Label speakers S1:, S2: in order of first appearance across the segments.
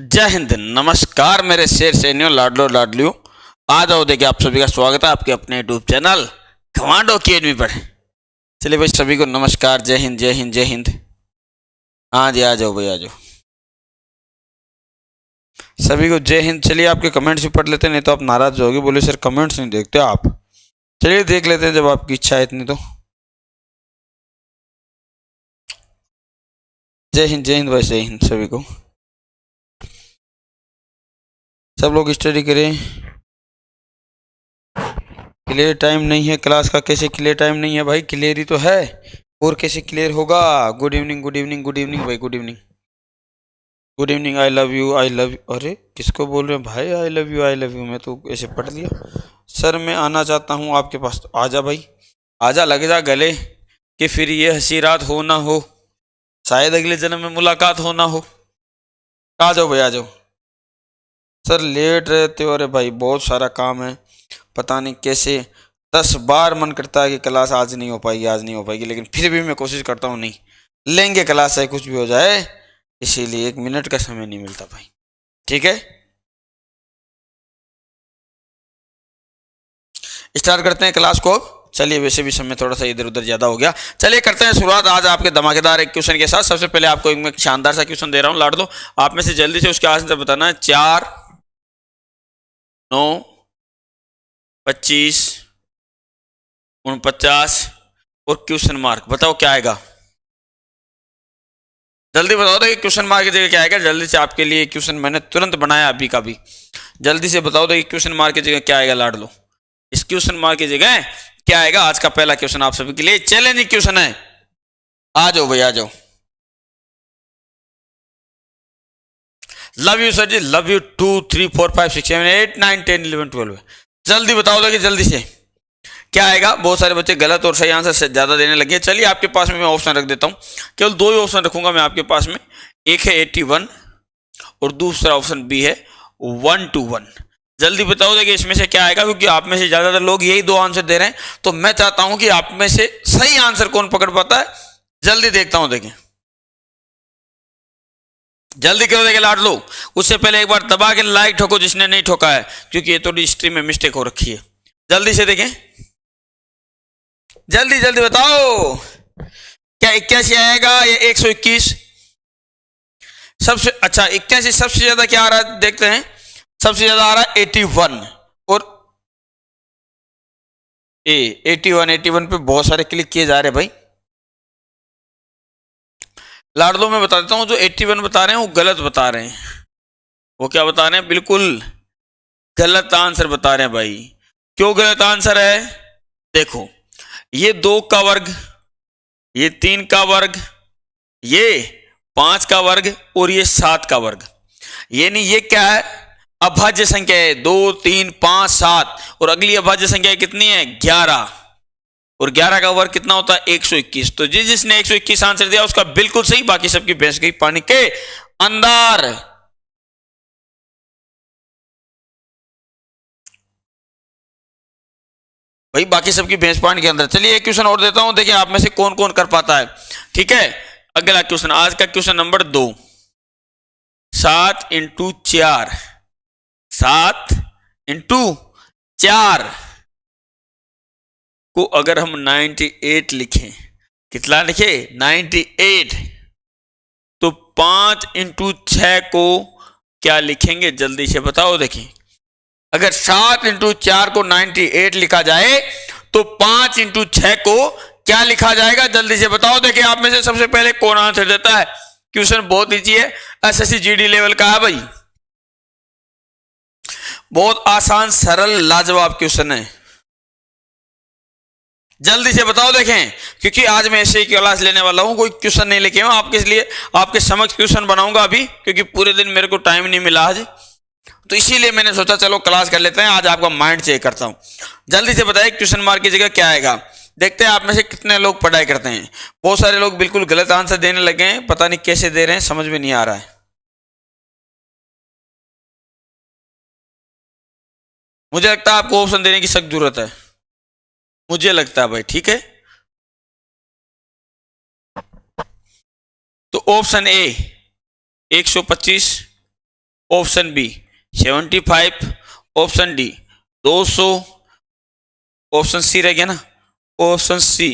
S1: जय हिंद, नमस्कार मेरे शेर सैनियों, लाडलो लाडलियों। आ जाओ, देखिए आप सभी का स्वागत है आपके अपने यूट्यूब चैनल कमांडो अकेडमी पर। चलिए भाई, सभी को नमस्कार, जय हिंद जय हिंद जय हिंद। हाँ जी, आ जाओ भाई, आ जाओ सभी को जय हिंद। चलिए आपके कमेंट्स भी पढ़ लेते हैं, नहीं तो आप नाराज होगे, बोले सर कमेंट्स नहीं देखते आप। चलिए देख लेते हैं, जब आपकी इच्छा है इतनी तो। जय हिंद भाई, जय हिंद सभी को। सब लोग स्टडी करें। क्लियर टाइम नहीं है क्लास का। कैसे क्लियर टाइम नहीं है भाई? क्लियर ही तो है, और कैसे क्लियर होगा? Good evening good evening good evening भाई, good evening good evening. I love you I love you. अरे किसको बोल रहे हैं भाई? I love you I love you, मैं तो ऐसे पढ़ लिया। सर मैं आना चाहता हूँ आपके पास। तो आजा भाई, आजा, लग जा गले कि फिर ये हंसी रात हो ना हो, शायद अगले जन्म में मुलाकात हो ना हो। आ जाओ भाई, आ जाओ। सर लेट रहते हो? अरे भाई बहुत सारा काम है, पता नहीं कैसे 10 बार मन करता है कि क्लास आज नहीं हो पाएगी, आज नहीं हो पाएगी, लेकिन फिर भी मैं कोशिश करता हूँ नहीं लेंगे क्लास, है कुछ भी हो जाए। इसीलिए 1 मिनट का समय नहीं मिलता भाई। ठीक है, स्टार्ट करते हैं क्लास को। चलिए, वैसे भी समय थोड़ा सा इधर उधर ज्यादा हो गया। चलिए करते हैं शुरुआत आज आपके धमाकेदार एक क्वेश्चन के साथ। सबसे पहले आपको एक शानदार सा क्वेश्चन दे रहा हूँ, लाड लो। आप में से जल्दी से उसके आंसर बताना है। 4, 9, 25, 49 और क्वेश्चन मार्क। बताओ क्या आएगा? जल्दी बताओ तो, क्वेश्चन मार्क की जगह क्या आएगा? जल्दी से, आपके लिए क्वेश्चन मैंने तुरंत बनाया अभी का भी। जल्दी से बताओ तो, क्वेश्चन मार्क की जगह क्या आएगा लाड लो? इस क्वेश्चन मार्क की जगह क्या आएगा? आज का पहला क्वेश्चन आप सभी के लिए चैलेंजिंग क्वेश्चन है। आ जाओ भाई, आ जाओ। Love you sir ji, love you. 2, 3, 4, 5, 6, 7, 8, 9, 10, 11, 12। जल्दी बताओ तो कि जल्दी से क्या आएगा? बहुत सारे बच्चे गलत और सही आंसर से ज्यादा देने लगे। चलिए आपके पास में मैं ऑप्शन रख देता हूं, केवल 2 ही ऑप्शन रखूंगा मैं आपके पास में। एक है 81 और दूसरा ऑप्शन बी है 121। जल्दी बताओ देखिए इसमें से क्या आएगा, क्योंकि आप में से ज्यादातर लोग यही 2 आंसर दे रहे हैं, तो मैं चाहता हूं कि आप में से सही आंसर कौन पकड़ पाता है। जल्दी देखता हूं, देखिए जल्दी करो, देखिए लाड लो। उससे पहले एक बार दबा के लाइक ठोको जिसने नहीं ठोका है, क्योंकि ये थोड़ी हिस्ट्री में मिस्टेक हो रखी है। जल्दी से देखें, जल्दी जल्दी बताओ। क्या 81 आएगा या 121? सबसे अच्छा 81, सबसे ज्यादा क्या आ रहा है देखते हैं। सबसे ज्यादा आ रहा है 81 और 81 पे बहुत सारे क्लिक किए जा रहे हैं भाई। लाडलो में बता देता हूं, जो 81 बता रहे हैं वो गलत बता रहे हैं। वो क्या बता रहे हैं? बिल्कुल गलत आंसर बता रहे हैं भाई। क्यों गलत आंसर है? देखो, ये 2 का वर्ग, ये 3 का वर्ग, ये 5 का वर्ग और ये 7 का वर्ग। यानी ये क्या है? अभाज्य संख्या है। 2, 3, 5, 7 और अगली अभाज्य संख्या कितनी है? 11। और 11 का वर्ग कितना होता है? 121। तो जिसने 121 आंसर दिया उसका बिल्कुल सही, बाकी सबकी भैंस गई पानी के अंदर। भाई बाकी सबकी भैंस पानी के अंदर। चलिए एक क्वेश्चन और देता हूं, देखिए आप में से कौन कौन कर पाता है। ठीक है, अगला क्वेश्चन, आज का क्वेश्चन नंबर 2। 7 इंटू 4, 7 इंटू 4 को अगर हम 98 लिखें, कितना लिखे? 98। तो 5 इंटू 6 को क्या लिखेंगे? जल्दी से बताओ। देखिए अगर 7 इंटू 4 को 98 लिखा जाए तो 5 इंटू 6 को क्या लिखा जाएगा? जल्दी से बताओ। देखिए आप में से सबसे पहले कौन आंसर देता है? क्वेश्चन बहुत ईजी है, एसएससी जीडी लेवल का है भाई। बहुत आसान, सरल, लाजवाब क्वेश्चन है। जल्दी से बताओ देखें, क्योंकि आज मैं ऐसे ही क्लास लेने वाला हूं, कोई क्वेश्चन नहीं लेके आऊं आपके लिए। आपके समक्ष क्वेश्चन बनाऊंगा अभी, क्योंकि पूरे दिन मेरे को टाइम नहीं मिला आज, तो इसीलिए मैंने सोचा चलो क्लास कर लेते हैं, आज आपका माइंड चेक करता हूं। जल्दी से बताइए क्वेश्चन मार्क की जगह क्या आएगा। देखते हैं आप में से कितने लोग पढ़ाई करते हैं। बहुत सारे लोग बिल्कुल गलत आंसर देने लगे हैं, पता नहीं कैसे दे रहे हैं, समझ में नहीं आ रहा है। मुझे लगता है आपको ऑप्शन देने की सख्त जरूरत है, मुझे लगता है भाई। ठीक है, तो option A 125, option B 75, option D 200, option C रह गया ना, ऑप्शन सी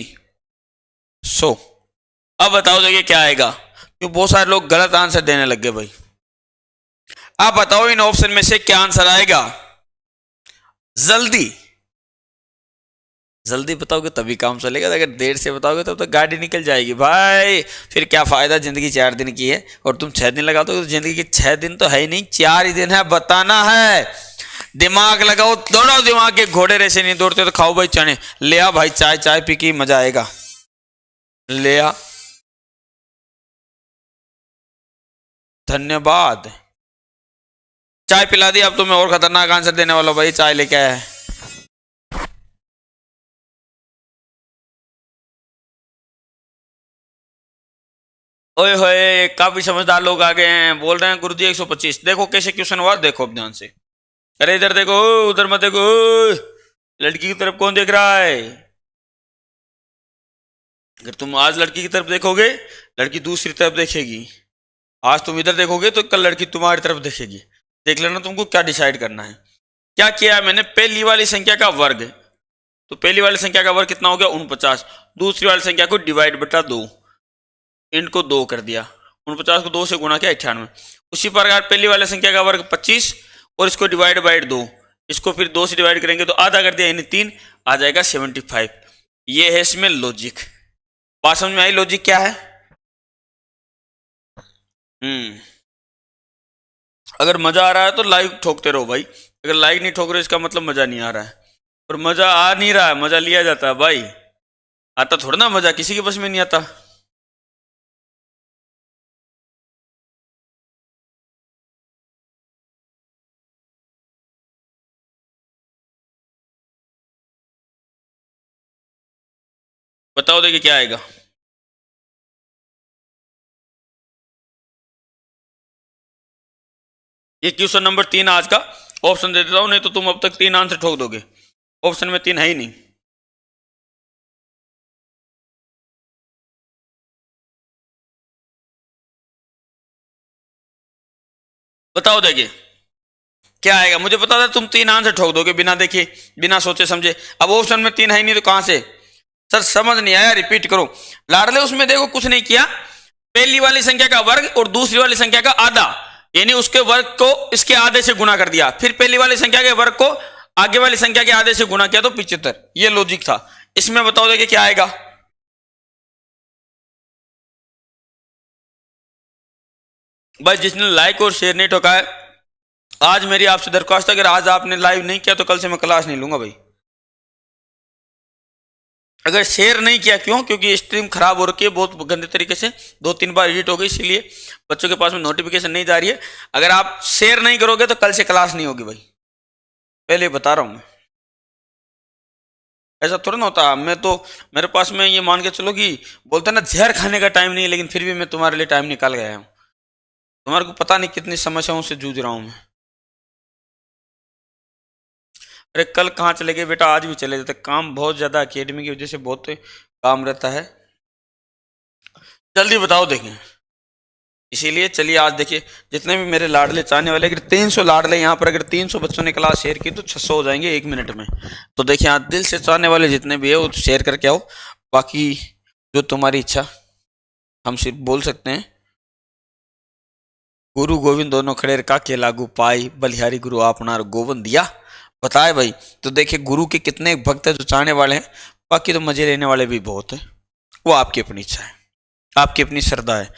S1: 100। अब बताओ देखिए क्या आएगा, क्योंकि बहुत सारे लोग गलत आंसर देने लग गए भाई। आप बताओ इन ऑप्शन में से क्या आंसर आएगा, जल्दी जल्दी बताओगे तभी काम चलेगा, अगर देर से बताओगे तब तो गाड़ी निकल जाएगी भाई, फिर क्या फायदा, जिंदगी 4 दिन की है और तुम 6 दिन लगा दो, तो जिंदगी के 6 दिन तो है ही नहीं, 4 ही दिन है, बताना है। दिमाग लगाओ, दौड़ो, दिमाग के घोड़े रेसे नहीं दौड़ते, तो खाओ भाई चने, ले आ भाई चाय, चाय पी के मजा आएगा, ले आ। धन्यवाद, चाय पिला दी। अब तो मैं और खतरनाक आंसर देने वाला हूं भाई, चाय लेके आया है। ओए होए, काफी समझदार लोग आ गए हैं, बोल रहे हैं गुरुजी 125। देखो कैसे क्वेश्चन हुआ, देखो अब ध्यान से। अरे इधर देखो, उधर मत देखो, लड़की की तरफ कौन देख रहा है? अगर तुम आज लड़की की तरफ देखोगे, लड़की दूसरी तरफ देखेगी। आज तुम इधर देखोगे तो कल लड़की तुम्हारी तरफ देखेगी। देख लेना तुमको क्या डिसाइड करना है। क्या किया है मैंने, पहली वाली संख्या का वर्ग, तो पहली वाली संख्या का वर्ग कितना हो गया 49, दूसरी वाली संख्या को डिवाइड बटा 2, इनको 2 कर दिया, 49 को 2 से गुणा किया 98। उसी प्रकार पहली वाली संख्या का वर्ग 25 और इसको डिवाइड बाई 2, इसको फिर 2 से डिवाइड करेंगे तो आधा कर दिया, यानी 3 आ जाएगा 75। ये है इसमें लॉजिक। बात समझ में आई लॉजिक क्या है? अगर मजा आ रहा है तो लाइक ठोकते रहो भाई, अगर लाइक नहीं ठोक रहे इसका मतलब मजा नहीं आ रहा है, और मजा आ नहीं रहा है, मजा लिया जाता है भाई, आता थोड़ा ना मजा, किसी के बस में नहीं आता। बताओ देखिए क्या आएगा। ये क्वेश्चन नंबर 3 आज का। ऑप्शन दे देता हूं, नहीं तो तुम अब तक 3 आंसर ठोक दोगे, ऑप्शन में 3 है ही नहीं। बताओ देखिए क्या आएगा, मुझे पता था तुम 3 आंसर ठोक दोगे बिना देखे, बिना सोचे समझे। अब ऑप्शन में 3 है ही नहीं तो कहां से? सर समझ नहीं आया, रिपीट करो। लाडले उसमें देखो कुछ नहीं किया, पहली वाली संख्या का वर्ग और दूसरी वाली संख्या का आधा, यानी उसके वर्ग को इसके आधे से गुणा कर दिया, फिर पहली वाली संख्या के वर्ग को आगे वाली संख्या के आधे से गुणा किया तो 75। ये लॉजिक था। इसमें बताओ देखिए क्या आएगा। भाई जिसने लाइक और शेयर नहीं ठोका है, आज मेरी आपसे दरख्वास्त है, अगर आज आपने लाइव नहीं किया तो कल से मैं क्लास नहीं लूंगा भाई। अगर शेयर नहीं किया, क्यों? क्योंकि स्ट्रीम खराब हो रखी है बहुत गंदे तरीके से, 2-3 बार एडिट हो गई, इसीलिए बच्चों के पास में नोटिफिकेशन नहीं जा रही है। अगर आप शेयर नहीं करोगे तो कल से क्लास नहीं होगी भाई, पहले बता रहा हूं मैं। ऐसा थोड़ा ना होता, मैं तो मेरे पास में ये मान के चलो कि बोलते ना जहर खाने का टाइम नहीं है, लेकिन फिर भी मैं तुम्हारे लिए टाइम निकाल गया हूँ। तुम्हारे को पता नहीं कितनी समस्याओं से जूझ रहा हूं मैं। अरे कल कहाँ चले गए बेटा, आज भी चले जाते, काम बहुत ज्यादा अकेडमी की वजह से बहुत काम रहता है। जल्दी बताओ देखें, इसीलिए चलिए आज देखिए, जितने भी मेरे लाडले चाहने वाले, अगर 300 लाडले यहाँ पर, अगर 300 बच्चों ने क्लास शेयर की तो 600 हो जाएंगे 1 मिनट में। तो देखिए आज दिल से चाहने वाले जितने भी है वो शेयर करके आओ, बाकी जो तुम्हारी इच्छा, हम सिर्फ बोल सकते हैं गुरु गोविंद दोनों खड़े काके लागू पाई, बलिहारी गुरु आपनार गोविंद दिया। बताए भाई, तो देखिए गुरु के कितने भक्त है जो चाहने वाले हैं, बाकी तो मजे लेने वाले भी बहुत है, वो आपकी अपनी इच्छा है, आपकी अपनी श्रद्धा है।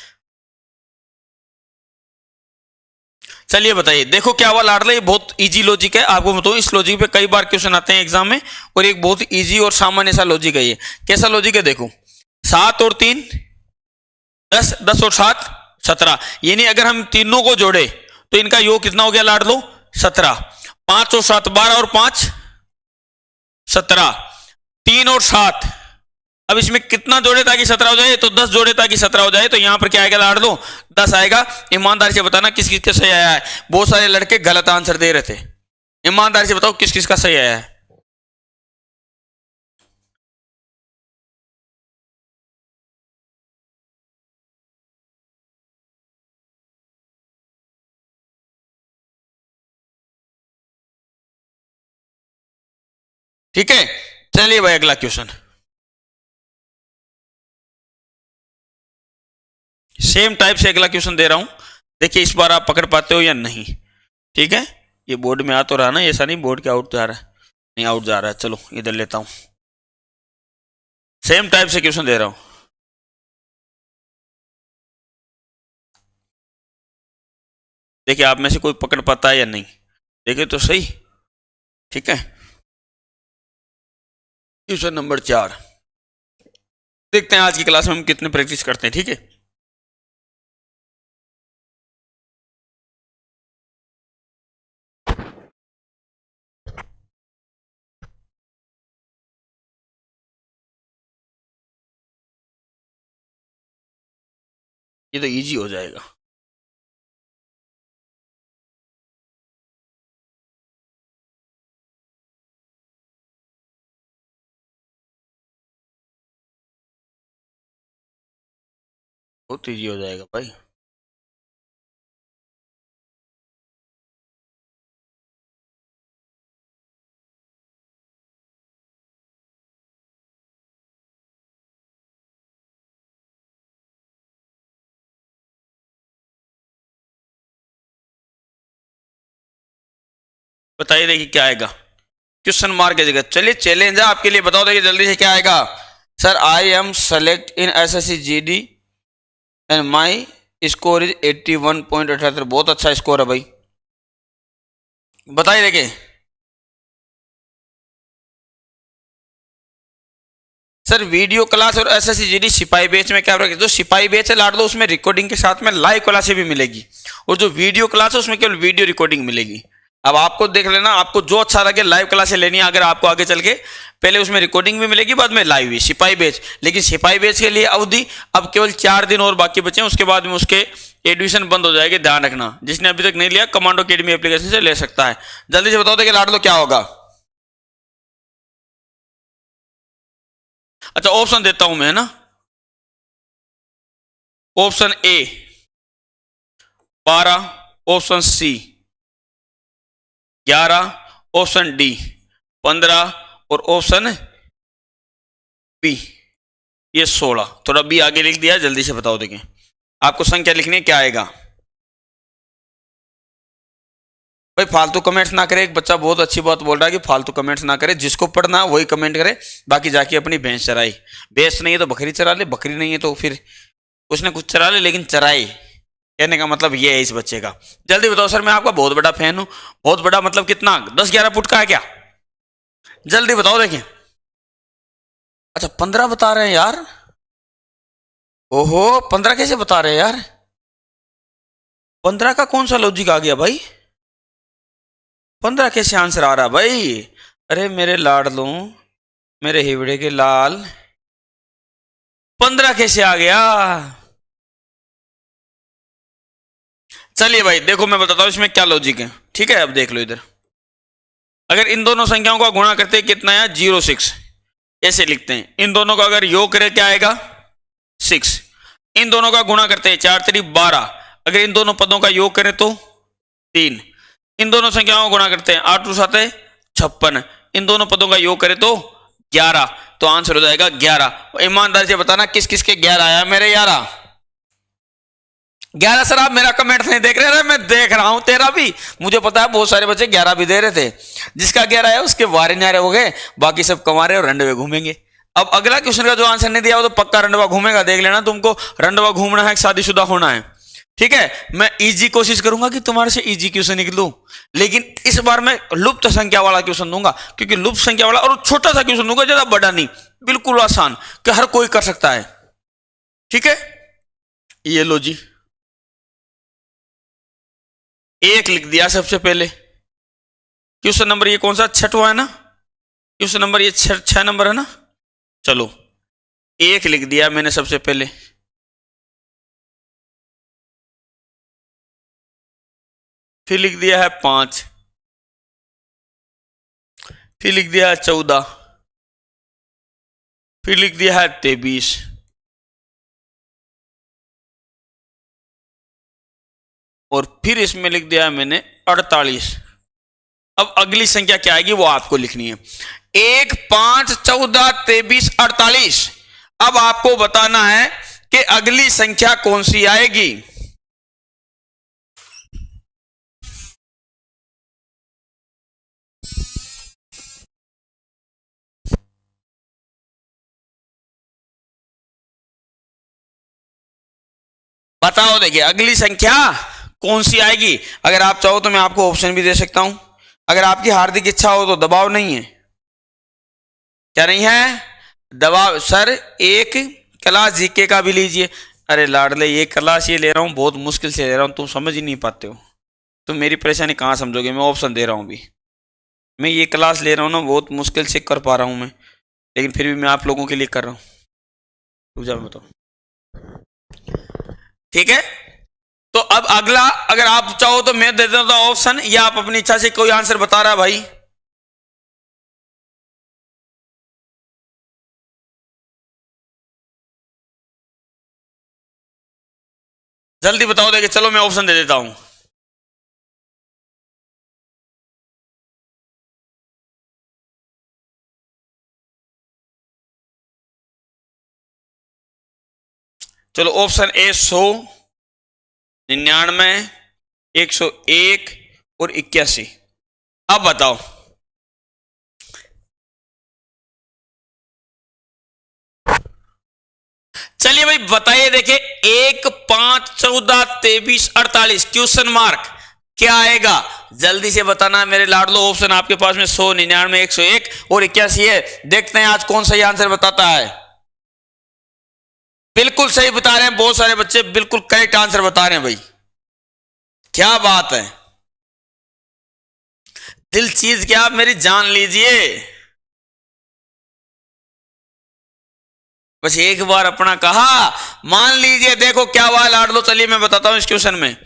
S1: चलिए बताइए, देखो क्या हुआ लाडले, ये बहुत इजी लॉजिक है, आपको बताऊं इस लॉजिक पे कई बार क्वेश्चन आते हैं एग्जाम में, और एक बहुत इजी और सामान्य सा लॉजिक है ये। कैसा लॉजिक है देखो, 7 और 3 10, 10 और 7 17, यानी अगर हम तीनों को जोड़े तो इनका योग कितना हो गया लाडलो 17, 5 और 7 12 और 5 17, 3 और 7, अब इसमें कितना जोड़े ताकि 17 हो जाए, तो 10 जोड़े ताकि 17 हो जाए, तो यहां पर क्या आएगा लाड़ लो 10 आएगा। ईमानदारी से बताना किस किस का सही आया है, बहुत सारे लड़के गलत आंसर दे रहे थे, ईमानदारी से बताओ किस किस का सही आया है। ठीक है, चलिए भाई अगला क्वेश्चन। सेम टाइप से अगला क्वेश्चन दे रहा हूं, देखिए इस बार आप पकड़ पाते हो या नहीं। ठीक है, ये बोर्ड में आ तो रहा ना, ऐसा नहीं बोर्ड के आउट जा रहा है, नहीं आउट जा रहा है। चलो इधर लेता हूं, सेम टाइप से क्वेश्चन दे रहा हूं। देखिए आप में से कोई पकड़ पाता है या नहीं, देखिए तो सही। ठीक है, क्वेश्चन नंबर 4, देखते हैं आज की क्लास में हम कितने प्रैक्टिस करते हैं। ठीक है, ये तो इजी हो जाएगा। बहुत इजी हो जाएगा भाई। बताइए देखिए क्या आएगा, क्वेश्चन मार्क की जगह। चलिए चैलेंज है आपके लिए, बताओ देखिए जल्दी से क्या आएगा। Sir I am select in SSC GD and my score is 81.78। बहुत अच्छा स्कोर है भाई, बताइए देखिए। सर वीडियो क्लास और एसएससी जीडी सिपाही बैच में क्या फर्क है? जो सिपाही बैच है लाड दो, उसमें रिकॉर्डिंग के साथ में लाइव क्लासें भी मिलेगी, और जो वीडियो क्लास है उसमें केवल वीडियो रिकॉर्डिंग मिलेगी। अब आपको देख लेना, आपको जो अच्छा लगे लाइव क्लासें लेनी है, अगर आपको आगे चल के पहले उसमें रिकॉर्डिंग भी मिलेगी, बाद में लाइव भी। सिपाही बैच, लेकिन सिपाही बैच के लिए अवधि अब केवल 4 दिन और बाकी बचे हैं, उसके बाद में उसके एडमिशन बंद हो जाएगी, ध्यान रखना। जिसने अभी तक नहीं लिया कमांडो अकेडमी एप्लीकेशन से ले सकता है। जल्दी से बताओ देखिए लाड लो क्या होगा। अच्छा ऑप्शन देता हूं मैं ना, option A 12, option C 11, option D 15 और ऑप्शन बी ये 16। थोड़ा बी आगे लिख दिया, जल्दी से बताओ देखिए आपको संख्या लिखनी है, क्या आएगा। भाई फालतू कमेंट्स ना करे, एक बच्चा बहुत अच्छी बात बोल रहा है कि फालतू कमेंट्स ना करे, जिसको पढ़ना वही कमेंट करे, बाकी जाके अपनी भैंस चराई। भैंस नहीं है तो बकरी चरा ले, बकरी नहीं है तो फिर उसने कुछ चरा ले, लेकिन चराई। कहने का मतलब ये है इस बच्चे का। जल्दी बताओ सर, मैं आपका बहुत बड़ा फैन हूं। बहुत बड़ा मतलब कितना, 10-11 फुट का है क्या? जल्दी बताओ देखिए। अच्छा 15 बता रहे हैं यार, ओहो 15 कैसे बता रहे हैं यार? 15 का कौन सा लॉजिक आ गया भाई? 15 कैसे आंसर आ रहा भाई? अरे मेरे लाडलू, मेरे हिवड़े के लाल, 15 कैसे आ गया? चलिए भाई देखो मैं बताता हूं इसमें क्या लॉजिक है। ठीक है, अब देख लो इधर, अगर इन दोनों संख्याओं का गुणा करते हैं कितना है, 06, ऐसे लिखते हैं। इन दोनों का अगर योग करें क्या आएगा, 6। इन दोनों का गुणा करते हैं 4 3 12, अगर इन दोनों पदों का योग करें तो 3। इन दोनों संख्याओं को गुणा करते हैं 8 2 7 56, इन दोनों पदों का योग करें तो 11, तो आंसर हो जाएगा 11। ईमानदारी से बताना किस किस के 11 आया मेरे यारा? 11। सर आप मेरा कमेंट नहीं देख रहे? मैं देख रहा हूं तेरा भी, मुझे पता है बहुत सारे बच्चे 11 भी दे रहे थे। जिसका 11 है उसके वारे न्यारे हो गए, बाकी सब कमारे और रंडवे घूमेंगे। अब अगला क्वेश्चन का जो आंसर नहीं दिया वो तो पक्का रंडवा घूमेगा, देख लेना। तुमको रंडवा घूमना है, शादीशुदा होना है। ठीक है, मैं इजी कोशिश करूंगा कि तुम्हारे से इजी क्वेश्चन निकलूं, लेकिन इस बार मैं लुप्त संख्या वाला क्वेश्चन दूंगा, क्योंकि लुप्त संख्या वाला और छोटा सा क्वेश्चन दूंगा, ज्यादा बड़ा नहीं, बिल्कुल आसान कि हर कोई कर सकता है। ठीक है, ये लो जी, 1 लिख दिया सबसे पहले। क्वेश्चन नंबर ये कौन सा, 6वां है ना? क्वेश्चन नंबर ये 6 नंबर है ना? चलो 1 लिख दिया मैंने सबसे पहले, फिर लिख दिया है 5, फिर लिख दिया है 14, फिर लिख दिया है 23, और फिर इसमें लिख दिया है मैंने 48। अब अगली संख्या क्या आएगी वो आपको लिखनी है। 1, 5, 14, 23, 48। अब आपको बताना है कि अगली संख्या कौन सी आएगी। बताओ, देखिए अगली संख्या कौन सी आएगी। अगर आप चाहो तो मैं आपको ऑप्शन भी दे सकता हूं, अगर आपकी हार्दिक इच्छा हो तो। दबाव नहीं है, क्या नहीं है दबाव। सर एक क्लास जीके का भी लीजिए। अरे लाडले, ये क्लास ये ले रहा हूं, बहुत मुश्किल से ले रहा हूं, तुम समझ ही नहीं पाते हो। तुम मेरी परेशानी कहाँ समझोगे। मैं ऑप्शन दे रहा हूं भी, मैं ये क्लास ले रहा हूं ना, बहुत मुश्किल से कर पा रहा हूं मैं, लेकिन फिर भी मैं आप लोगों के लिए कर रहा हूं। रुक जाओ, बताओ। ठीक है, तो अब अगला, अगर आप चाहो तो मैं दे देता हूं ऑप्शन, या आप अपनी इच्छा से कोई आंसर बता रहा है भाई। जल्दी बताओ, देखिए चलो मैं ऑप्शन दे देता हूं। चलो ऑप्शन ए 100, 99, 101 और 81। अब बताओ। चलिए भाई बताइए, देखिए 1, 5, 14, 23, 48 क्वेश्चन मार्क क्या आएगा। जल्दी से बताना मेरे लाडलो। ऑप्शन आपके पास में 100, 99, 101 और 81 है। देखते हैं आज कौन सही आंसर बताता है। बिल्कुल सही बता रहे हैं, बहुत सारे बच्चे बिल्कुल करेक्ट आंसर बता रहे हैं भाई, क्या बात है। दिल चीज क्या, आप मेरी जान लीजिए। बस एक बार अपना कहा मान लीजिए। देखो क्या हुआ लाडलो, चलिए मैं बताता हूं इस क्वेश्चन में।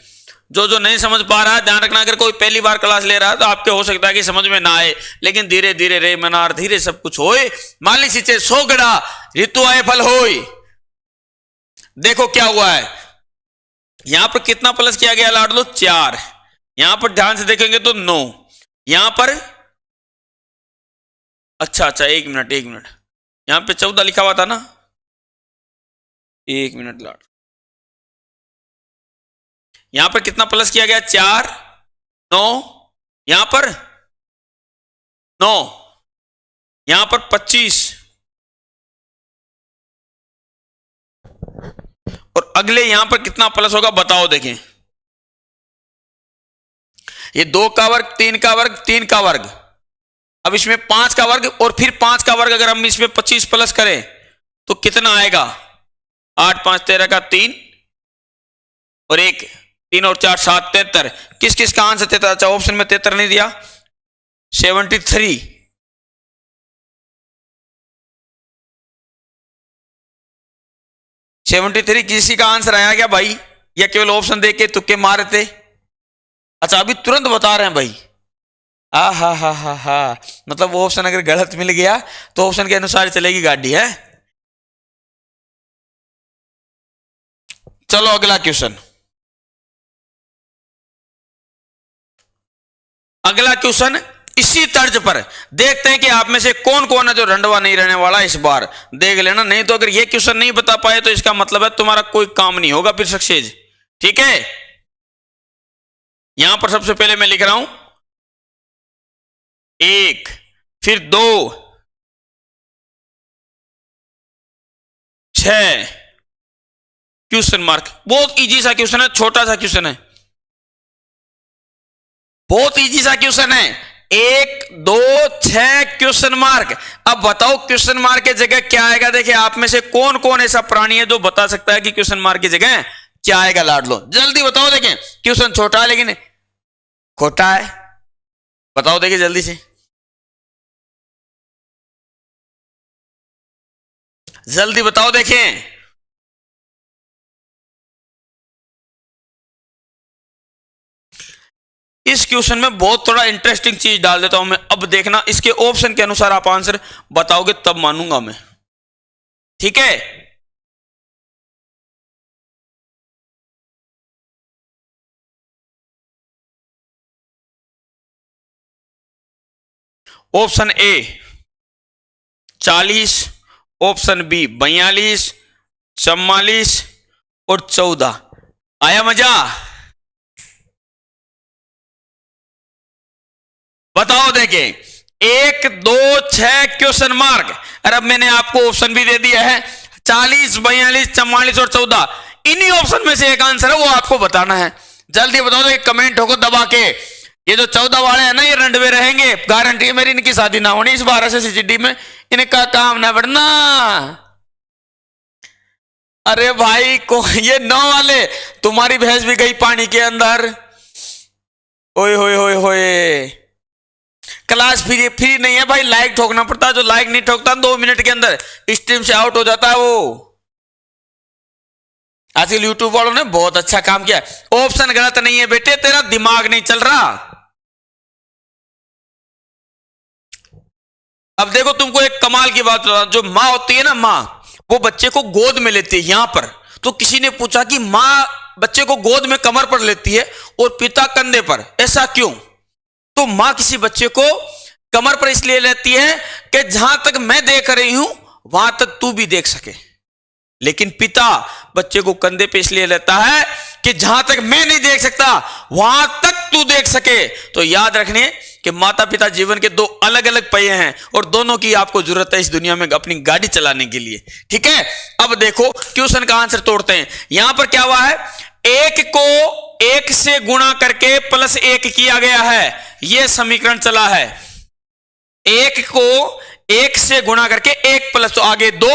S1: जो जो नहीं समझ पा रहा है ध्यान रखना, अगर कोई पहली बार क्लास ले रहा है तो आपके हो सकता है कि समझ में ना आए, लेकिन धीरे धीरे रे मनार धीरे सब कुछ होए। मालिक सिंचे 100 गड़ा ऋतु आए फल होए। देखो क्या हुआ है, यहां पर कितना प्लस किया गया लाडलो, 4। यहां पर ध्यान से देखेंगे तो 9। यहां पर अच्छा अच्छा, एक मिनट एक मिनट, यहां पे 14 लिखा हुआ था ना। एक मिनट लाड, यहां पर कितना प्लस किया गया, 4, 9, यहां पर 9, यहां पर 25 और अगले यहां पर कितना प्लस होगा बताओ। देखें ये 2 का वर्ग, 3 का वर्ग, 3 का वर्ग, अब इसमें 5 का वर्ग और फिर 5 का वर्ग, अगर हम इसमें 25 प्लस करें तो कितना आएगा। 8, 5, 13 का 3 और 1, 3 और 4 7, 73। किस किस का आंसर 73? अच्छा ऑप्शन में 73 नहीं दिया, 73। 73 किसी का आंसर आया क्या भाई, या केवल ऑप्शन देख के तुक्के मारे थे। अच्छा अभी तुरंत बता रहे हैं भाई। हा, मतलब वो ऑप्शन अगर गलत मिल गया तो ऑप्शन के अनुसार चलेगी गाड़ी है। चलो अगला क्वेश्चन, अगला क्वेश्चन इसी तर्ज पर देखते हैं कि आप में से कौन कौन है जो रंडवा नहीं रहने वाला। इस बार देख लेना, नहीं तो अगर ये क्वेश्चन नहीं बता पाए तो इसका मतलब है तुम्हारा कोई काम नहीं होगा फिर सक्सेस। ठीक है, यहां पर सबसे पहले मैं लिख रहा हूं 1, फिर 2, 6 क्वेश्चन मार्क। बहुत इजी सा क्वेश्चन है, छोटा सा क्वेश्चन है, बहुत इजी सा क्वेश्चन है। 1, 2, 6 क्वेश्चन मार्क। अब बताओ क्वेश्चन मार्क की जगह क्या आएगा। देखिए आप में से कौन कौन ऐसा प्राणी है जो बता सकता है कि क्वेश्चन मार्क की जगह क्या आएगा। लाडलो जल्दी बताओ, देखें क्वेश्चन छोटा है लेकिन खोटा है। बताओ देखिए जल्दी से, जल्दी बताओ देखें। इस क्वेश्चन में बहुत थोड़ा इंटरेस्टिंग चीज डाल देता हूं मैं। अब देखना इसके ऑप्शन के अनुसार आप आंसर बताओगे तब मानूंगा मैं। ठीक है, ऑप्शन ए 40, ऑप्शन बी 42, 44 और 14। आया मजा? बताओ देखें, 1 2 6 क्वेश्चन मार्क। और अब मैंने आपको ऑप्शन भी दे दिया है 40, 42, 44 और 14। इन्हीं ऑप्शन में से एक आंसर है, वो आपको बताना है। जल्दी बताओ, तो कमेंट होगा दबा के। ये जो 14 वाले हैं ना, ये रंडवे रहेंगे, गारंटी है मेरी, इनकी शादी ना होनी इस बार SSCGD में, इनका काम ना बढ़ना। अरे भाई को ये 9 वाले, तुम्हारी भैंस भी गई पानी के अंदर। ओए होए होए होए, क्लास फ्री नहीं है भाई, लाइक ठोकना पड़ता है। जो लाइक नहीं ठोकता 2 मिनट के अंदर स्ट्रीम से आउट हो जाता है वो। आजकल यूट्यूब वालों ने बहुत अच्छा काम किया। ऑप्शन गलत नहीं है बेटे, तेरा दिमाग नहीं चल रहा। अब देखो, तुमको एक कमाल की बात बता, जो माँ होती है ना, माँ वो बच्चे को गोद में लेती है। यहां पर तो किसी ने पूछा कि माँ बच्चे को गोद में कमर पर लेती है और पिता कंधे पर, ऐसा क्यों? तो माँ किसी बच्चे को कमर पर इसलिए लेती है कि जहां तक मैं देख रही हूं वहां तक तू भी देख सके। लेकिन पिता बच्चे को कंधे पे इसलिए लेता है कि जहां तक मैं नहीं देख सकता वहां तक तू देख सके। तो याद रखने कि माता पिता जीवन के 2 अलग अलग पहिए हैं और दोनों की आपको जरूरत है इस दुनिया में अपनी गाड़ी चलाने के लिए। ठीक है, अब देखो क्वेश्चन का आंसर तोड़ते हैं। यहां पर क्या हुआ है, 1 को 1 से गुणा करके प्लस 1 किया गया है, यह समीकरण चला है। 1 को 1 से गुणा करके 1 प्लस, तो आगे 2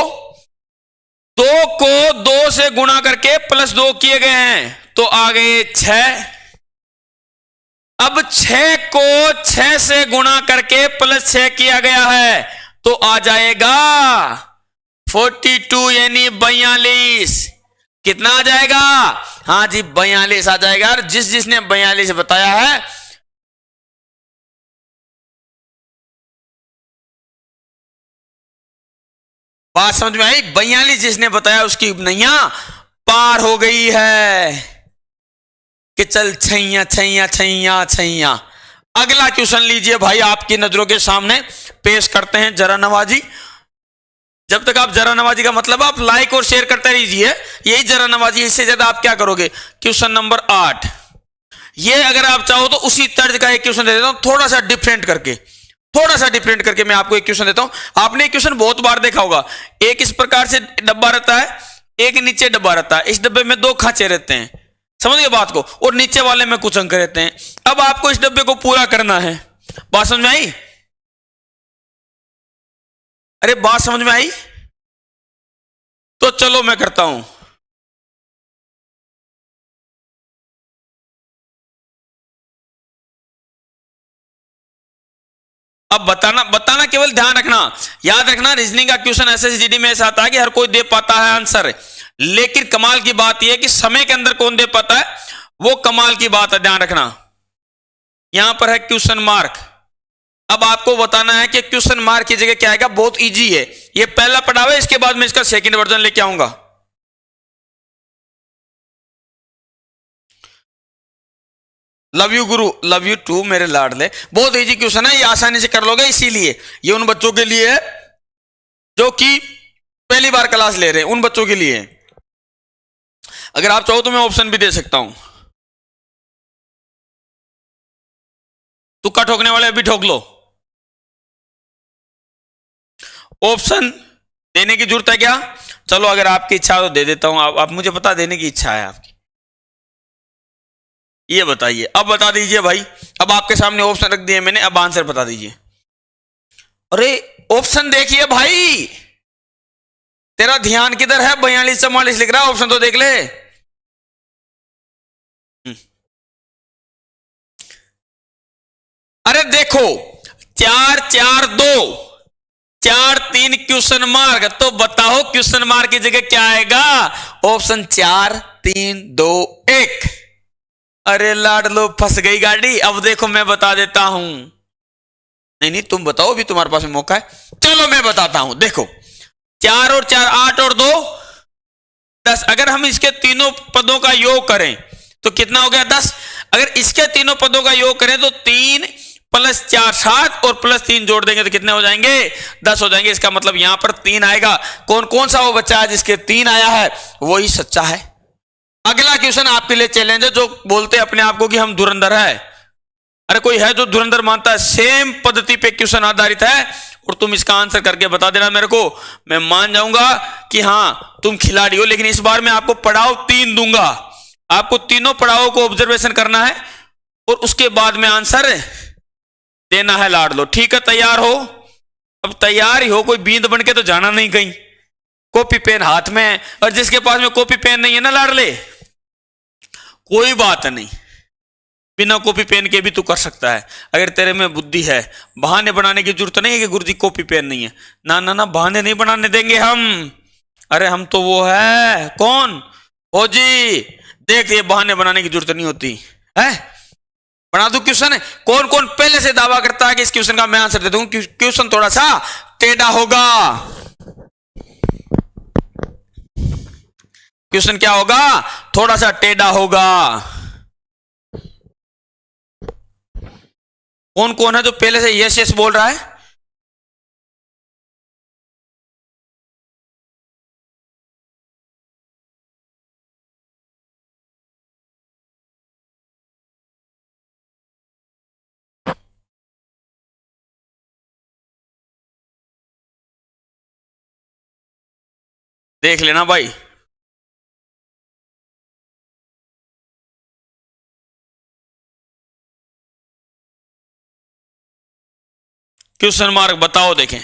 S1: को 2 से गुणा करके प्लस 2 किए गए हैं, तो आ गए 6। अब 6 को 6 से गुणा करके प्लस 6 किया गया है, तो आ जाएगा 42 यानी 42। कितना आ जाएगा? हाँ जी 42 आ जाएगा। और जिसने 42 बताया है, बात समझ में आई? 42 जिसने बताया उसकी नैया पार हो गई है कि चल छैया छैया छैया छैया। अगला क्वेश्चन लीजिए भाई, आपकी नजरों के सामने पेश करते हैं जरा नवाजी। जब तक आप जरा नवाजी का मतलब आप लाइक और शेयर करते रहिए, यही जरा नवाजी, इससे ज्यादा आप क्या करोगे। क्वेश्चन नंबर 8, ये अगर आप चाहो तो उसी तर्ज का एक क्वेश्चन दे देता हूं, थोड़ा सा डिफरेंट करके मैं आपको एक क्वेश्चन देता हूं। आपने एक क्वेश्चन बहुत बार देखा होगा, एक इस प्रकार से डब्बा रहता है, एक नीचे डब्बा रहता है, इस डब्बे में 2 खांचे रहते हैं, समझ गए बात को, और नीचे वाले में कुछ अंक रहते हैं। अब आपको इस डब्बे को पूरा करना है। बात समझ में आई? अरे बात समझ में आई? तो चलो मैं करता हूं। अब बताना केवल ध्यान रखना, याद रखना, रीजनिंग का क्वेश्चन SSCGD में ऐसा आता है कि हर कोई दे पाता है आंसर, लेकिन कमाल की बात यह है कि समय के अंदर कौन दे पाता है, वो कमाल की बात है, ध्यान रखना। यहां पर है क्वेश्चन मार्क। अब आपको बताना है कि क्वेश्चन मार्क की जगह क्या आएगा। बहुत इजी है, ये पहला पढ़ा हुआ है, इसके बाद मैं इसका सेकंड वर्जन लेके आऊंगा। Love you Guru, love you to मेरे लाडले। बहुत इजी क्वेश्चन है, ये आसानी से कर लोगे, इसीलिए ये उन बच्चों के लिए है जो कि पहली बार क्लास ले रहे हैं, उन बच्चों के लिए। अगर आप चाहो तो मैं ऑप्शन भी दे सकता हूं, तुक्का ठोकने वाले अभी ठोक लो। ऑप्शन देने की जरूरत है क्या? चलो अगर आपकी इच्छा तो दे देता हूं। आप मुझे पता देने की इच्छा है आपकी, ये बताइए। अब बता दीजिए भाई, अब आपके सामने ऑप्शन रख दिए मैंने, अब आंसर बता दीजिए। अरे ऑप्शन देखिए भाई, तेरा ध्यान किधर है? 42 44 लिख रहा है, ऑप्शन तो देख ले। अरे देखो 4 4 2 4 3 क्वेश्चन मार्क, तो बताओ क्वेश्चन मार्क की जगह क्या आएगा? ऑप्शन 4 3 2 1। अरे लाडलो फंस गई गाड़ी। अब देखो मैं बता देता हूं। नहीं तुम बताओ, भी तुम्हारे पास मौका है। चलो मैं बताता हूं, देखो 4 और 4 8 और 2 10। अगर हम इसके तीनों पदों का योग करें तो कितना हो गया? 10। अगर इसके तीनों पदों का योग करें तो 3 प्लस 4 7 और प्लस 3 जोड़ देंगे तो कितने हो जाएंगे 10 हो जाएंगे। इसका मतलब यहां पर 3 आएगा। कौन कौन सा वो बच्चा है जिसके 3 आया है वही सच्चा है। अगला क्वेश्चन आपके लिए चैलेंज है, जो बोलते अपने आप को कि हम धुरंधर है। अरे कोई है जो धुरंधर मानता है? सेम पद्धति पे क्वेश्चन आधारित है और तुम इसका आंसर करके बता देना मेरे को, मैं मान जाऊंगा कि हाँ तुम खिलाड़ी हो। लेकिन इस बार मैं आपको पड़ाव 3 दूंगा, आपको तीनों पड़ावों को ऑब्जर्वेशन करना है और उसके बाद में आंसर देना है। लाड लो, ठीक है? तैयार हो? अब तैयार ही हो, कोई बींद बन के तो जाना नहीं कहीं। कॉपी पेन हाथ में है, और जिसके पास में कॉपी पेन नहीं है ना लाडले, कोई बात नहीं, बिना कॉपी पेन के भी तू कर सकता है। अगर तेरे में बुद्धि है, बहाने बनाने की जरूरत नहीं है कि गुरुजी कॉपी पेन नहीं है। ना ना ना, बहाने नहीं बनाने देंगे हम। अरे हम तो वो है कौन, फौजी। देख, ये बहाने बनाने की जरूरत नहीं होती है। बना दू क्वेश्चन है। कौन कौन पहले से दावा करता है कि इस क्वेश्चन का मैं आंसर दे दूंगा? क्वेश्चन थोड़ा सा टेढ़ा होगा। क्वेश्चन क्या होगा? थोड़ा सा टेढ़ा होगा। कौन कौन है जो पहले से यस यस बोल रहा है? देख लेना भाई। क्वेश्चन मार्क बताओ, देखें।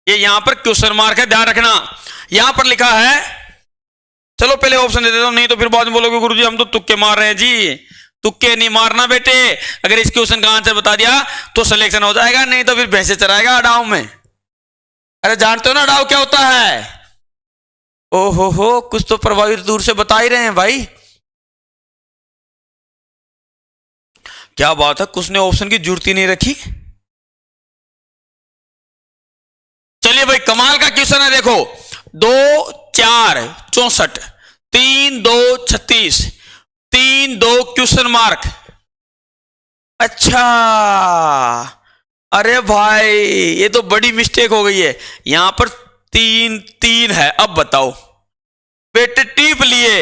S1: ये यहां पर क्वेश्चन मार्क है, ध्यान रखना। यहां पर लिखा है, चलो पहले ऑप्शन दे देता हूं, नहीं तो फिर बाद में बोलोगे गुरुजी हम तो तुक्के मार रहे हैं जी। तुक्के नहीं मारना बेटे। अगर इस क्वेश्चन का आंसर बता दिया तो सिलेक्शन हो जाएगा, नहीं तो फिर भैंसे चराएगा अडाव में। अरे जानते हो ना अडाव क्या होता है? ओहो हो, कुछ तो प्रभावित दूर से बता ही रहे हैं भाई। क्या बात है, कुछ ने ऑप्शन की जरूरत ही नहीं रखी। चलिए भाई, कमाल का क्वेश्चन है। देखो, 2 4 64, 3 2 36, 3 2 क्वेश्चन मार्क। अच्छा, अरे भाई ये तो बड़ी मिस्टेक हो गई है। यहां पर 3 3 है। अब बताओ बेटे, टीप लिए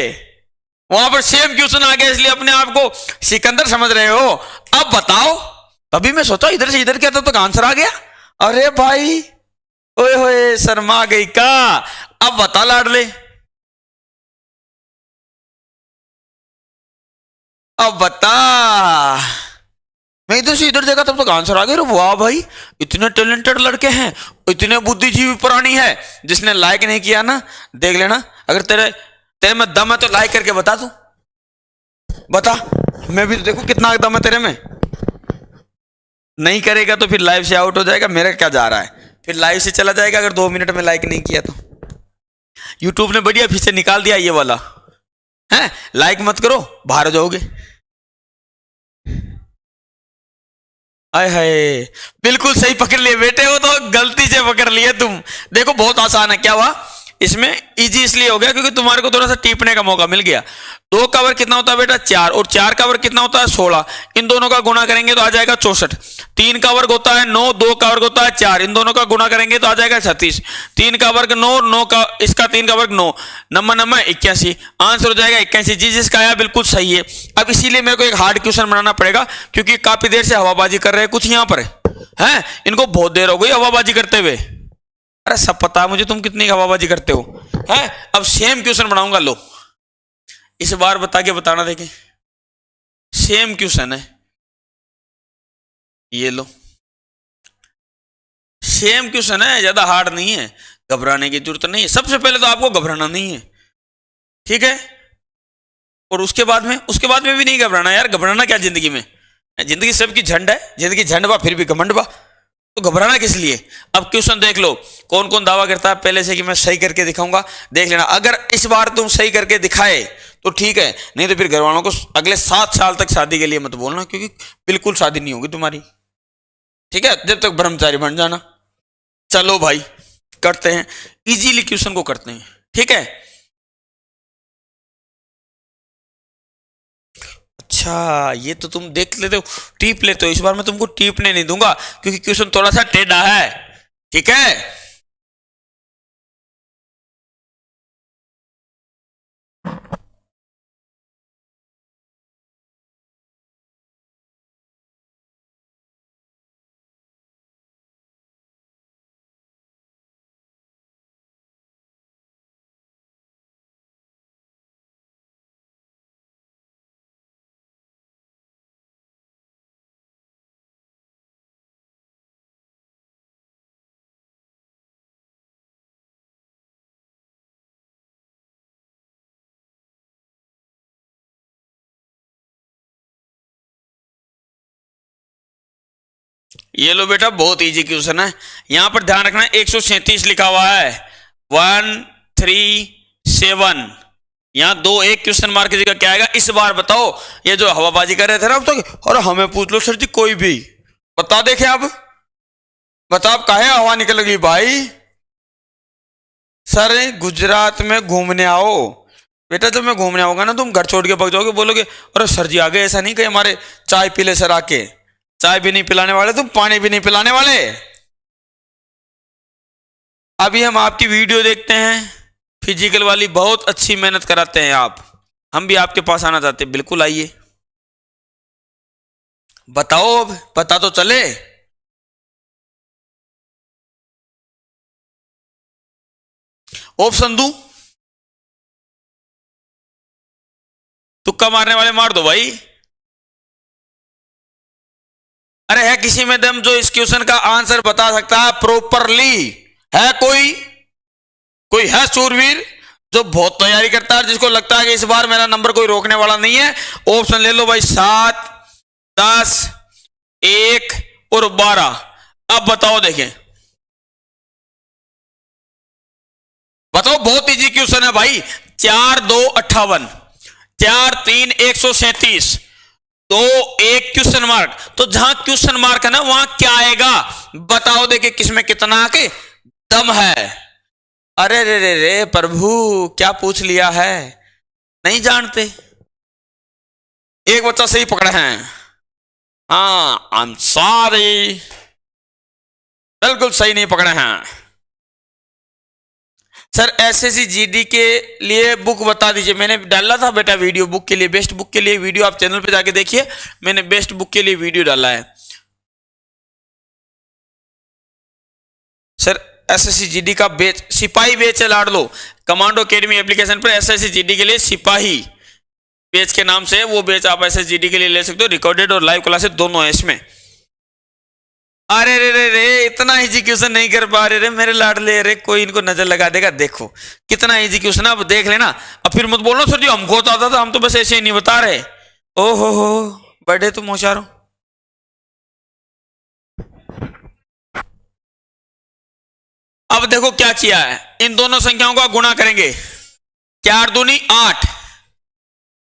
S1: वहां पर सेम क्वेश्चन आ गया, इसलिए अपने आप को सिकंदर समझ रहे हो। अब बताओ, तभी मैं सोचा इधर से इधर क्या था तो आंसर आ गया। अरे भाई, ओए होए, शर्मा गई का। अब बता लाडले, अब बता। मैं इधर से इधर देखा तब तक आंसर आ गया। वाह भाई, इतने टैलेंटेड लड़के हैं, इतने बुद्धिजीवी प्राणी है। जिसने लाइक नहीं किया ना, देख लेना। अगर तेरे तेरे में दम है तो लाइक करके बता तू, बता। मैं भी तो देखू कितना दम है तेरे में। नहीं करेगा तो फिर लाइव से आउट हो जाएगा। मेरा क्या जा रहा है, फिर लाइव से चला जाएगा अगर 2 मिनट में लाइक नहीं किया तो। यूट्यूब ने बढ़िया फीचर निकाल दिया ये वाला है, लाइक मत करो बाहर हो जाओगे। हाय हाय, बिल्कुल सही पकड़ लिए बेटे, हो तो गलती से पकड़ लिए तुम। देखो बहुत आसान है। क्या हुआ इसमें? इजी इसलिए हो गया क्योंकि तुम्हारे को थोड़ा सा टीपने का मौका मिल गया। 2 का वर्ग कितना होता है बेटा? 4, और 4 का वर्ग कितना होता है? 16। इन दोनों का गुणा करेंगे तो आ जाएगा 64। 3 का वर्ग होता है 9, 2 का वर्ग होता है 4। इन दोनों का गुणा करेंगे तो आ जाएगा 36। 3 का वर्ग 9, 9 का इसका 3 का वर्ग 9, नंबर 81। आंसर हो जाएगा 81 जी। जिसका आया बिल्कुल सही है। अब इसीलिए मेरे को एक हार्ड क्वेश्चन बनाना पड़ेगा क्योंकि काफी देर से हवाबाजी कर रहे हैं कुछ यहाँ पर है। इनको बहुत देर हो गई हवाबाजी करते हुए। अरे सब पता है मुझे तुम कितनी हवाबाजी करते हो हैं। अब सेम क्वेश्चन बनाऊंगा, लो इस बार बता के बताना। देखें, सेम क्वेश्चन है, ये लो सेम क्वेश्चन है, ज्यादा हार्ड नहीं है, घबराने की जरूरत नहीं है। सबसे पहले तो आपको घबराना नहीं है, ठीक है? और उसके बाद में भी नहीं घबराना यार। घबराना क्या जिंदगी में? जिंदगी सबकी झंड है, जिंदगी झंड बा फिर भी घमंड बा, तो घबराना किस लिए? अब क्वेश्चन देख लो, कौन कौन दावा करता है पहले से कि मैं सही करके दिखाऊंगा। देख लेना, अगर इस बार तुम सही करके दिखाए तो ठीक है, नहीं तो फिर घर वालों को अगले 7 साल तक शादी के लिए मत बोलना, क्योंकि बिल्कुल शादी नहीं होगी तुम्हारी, ठीक है? जब तक ब्रह्मचारी बन जाना। चलो भाई करते हैं, इजीली क्वेश्चन को करते हैं, ठीक है? अच्छा अच्छा, ये तो तुम देख लेते हो, टीप लेते हो। इस बार मैं तुमको टीपने नहीं दूंगा क्योंकि क्वेश्चन थोड़ा सा टेढ़ा है, ठीक है। ये लो बेटा, बहुत इजी क्वेश्चन है। यहां पर ध्यान रखना, 137 लिखा हुआ है, 137। यहां दो, एक क्वेश्चन मार्क की जगह क्या आएगा इस बार बताओ। ये जो हवाबाजी कर रहे थे ना अब तो, और हमें पूछ लो सर जी कोई भी बता, देखे अब बताओ काहे हवा निकल गई भाई। सर गुजरात में घूमने आओ बेटा, जब मैं घूमने आऊंगा ना तुम घर छोड़ के भाग जाओगे, बोलोगे अरे सर जी आ गए। ऐसा नहीं कहे हमारे चाय पी ले सर आके, चाय भी नहीं पिलाने वाले तुम, पानी भी नहीं पिलाने वाले। अभी हम आपकी वीडियो देखते हैं फिजिकल वाली, बहुत अच्छी मेहनत कराते हैं आप, हम भी आपके पास आना चाहते हैं, बिल्कुल आइए। बताओ अब, पता तो चले। ऑप्शन दू, तुक्का मारने वाले मार दो भाई। अरे है किसी में दम जो इस क्वेश्चन का आंसर बता सकता है प्रॉपरली? है कोई? कोई है शूरवीर जो बहुत तैयारी करता है, जिसको लगता है कि इस बार मेरा नंबर कोई रोकने वाला नहीं है? ऑप्शन ले लो भाई, 7, 10, 1 और 12। अब बताओ, देखें बताओ, बहुत इजी क्वेश्चन है भाई। 4 2 58, 4 3 137, 2 1 क्वेश्चन मार्क। तो जहां क्वेश्चन मार्क है ना वहां क्या आएगा बताओ, देखे किसमें कितना के दम है। अरे रे रे रे प्रभु, क्या पूछ लिया है, नहीं जानते। एक बच्चा सही पकड़े हैं, हाँ आई एम सॉरी, बिल्कुल सही नहीं पकड़े हैं। सर एसएससी जीडी के लिए बुक बता दीजिए। मैंने डाला था बेटा वीडियो बुक के लिए, बेस्ट बुक के लिए वीडियो, आप चैनल पे जाके देखिए, मैंने बेस्ट बुक के लिए वीडियो डाला है। सर एसएससी जीडी का बेच, सिपाही बेच है लाड लो, कमांडो एकेडमी एप्लीकेशन पर एसएससी जीडी के लिए सिपाही बेच के नाम से है वो बेच, आप एसएससी जीडी के लिए ले सकते हो। रिकॉर्डेड और लाइव क्लासेस दोनों है इसमें। अरे रे रे रे, इतना इजी क्वेश्चन नहीं कर पा रहे रे मेरे लाडले, रे कोई इनको नजर लगा देगा। देखो कितना इजी क्वेश्चन है, अब देख लेना। अब फिर मत बोलना सर जी हमको तो आता था, हम तो बस ऐसे ही नहीं बता रहे। ओहो हो, बड़े तुम होशियार हो। अब देखो क्या किया है, इन दोनों संख्याओं का गुणा करेंगे, 4 दूनी 8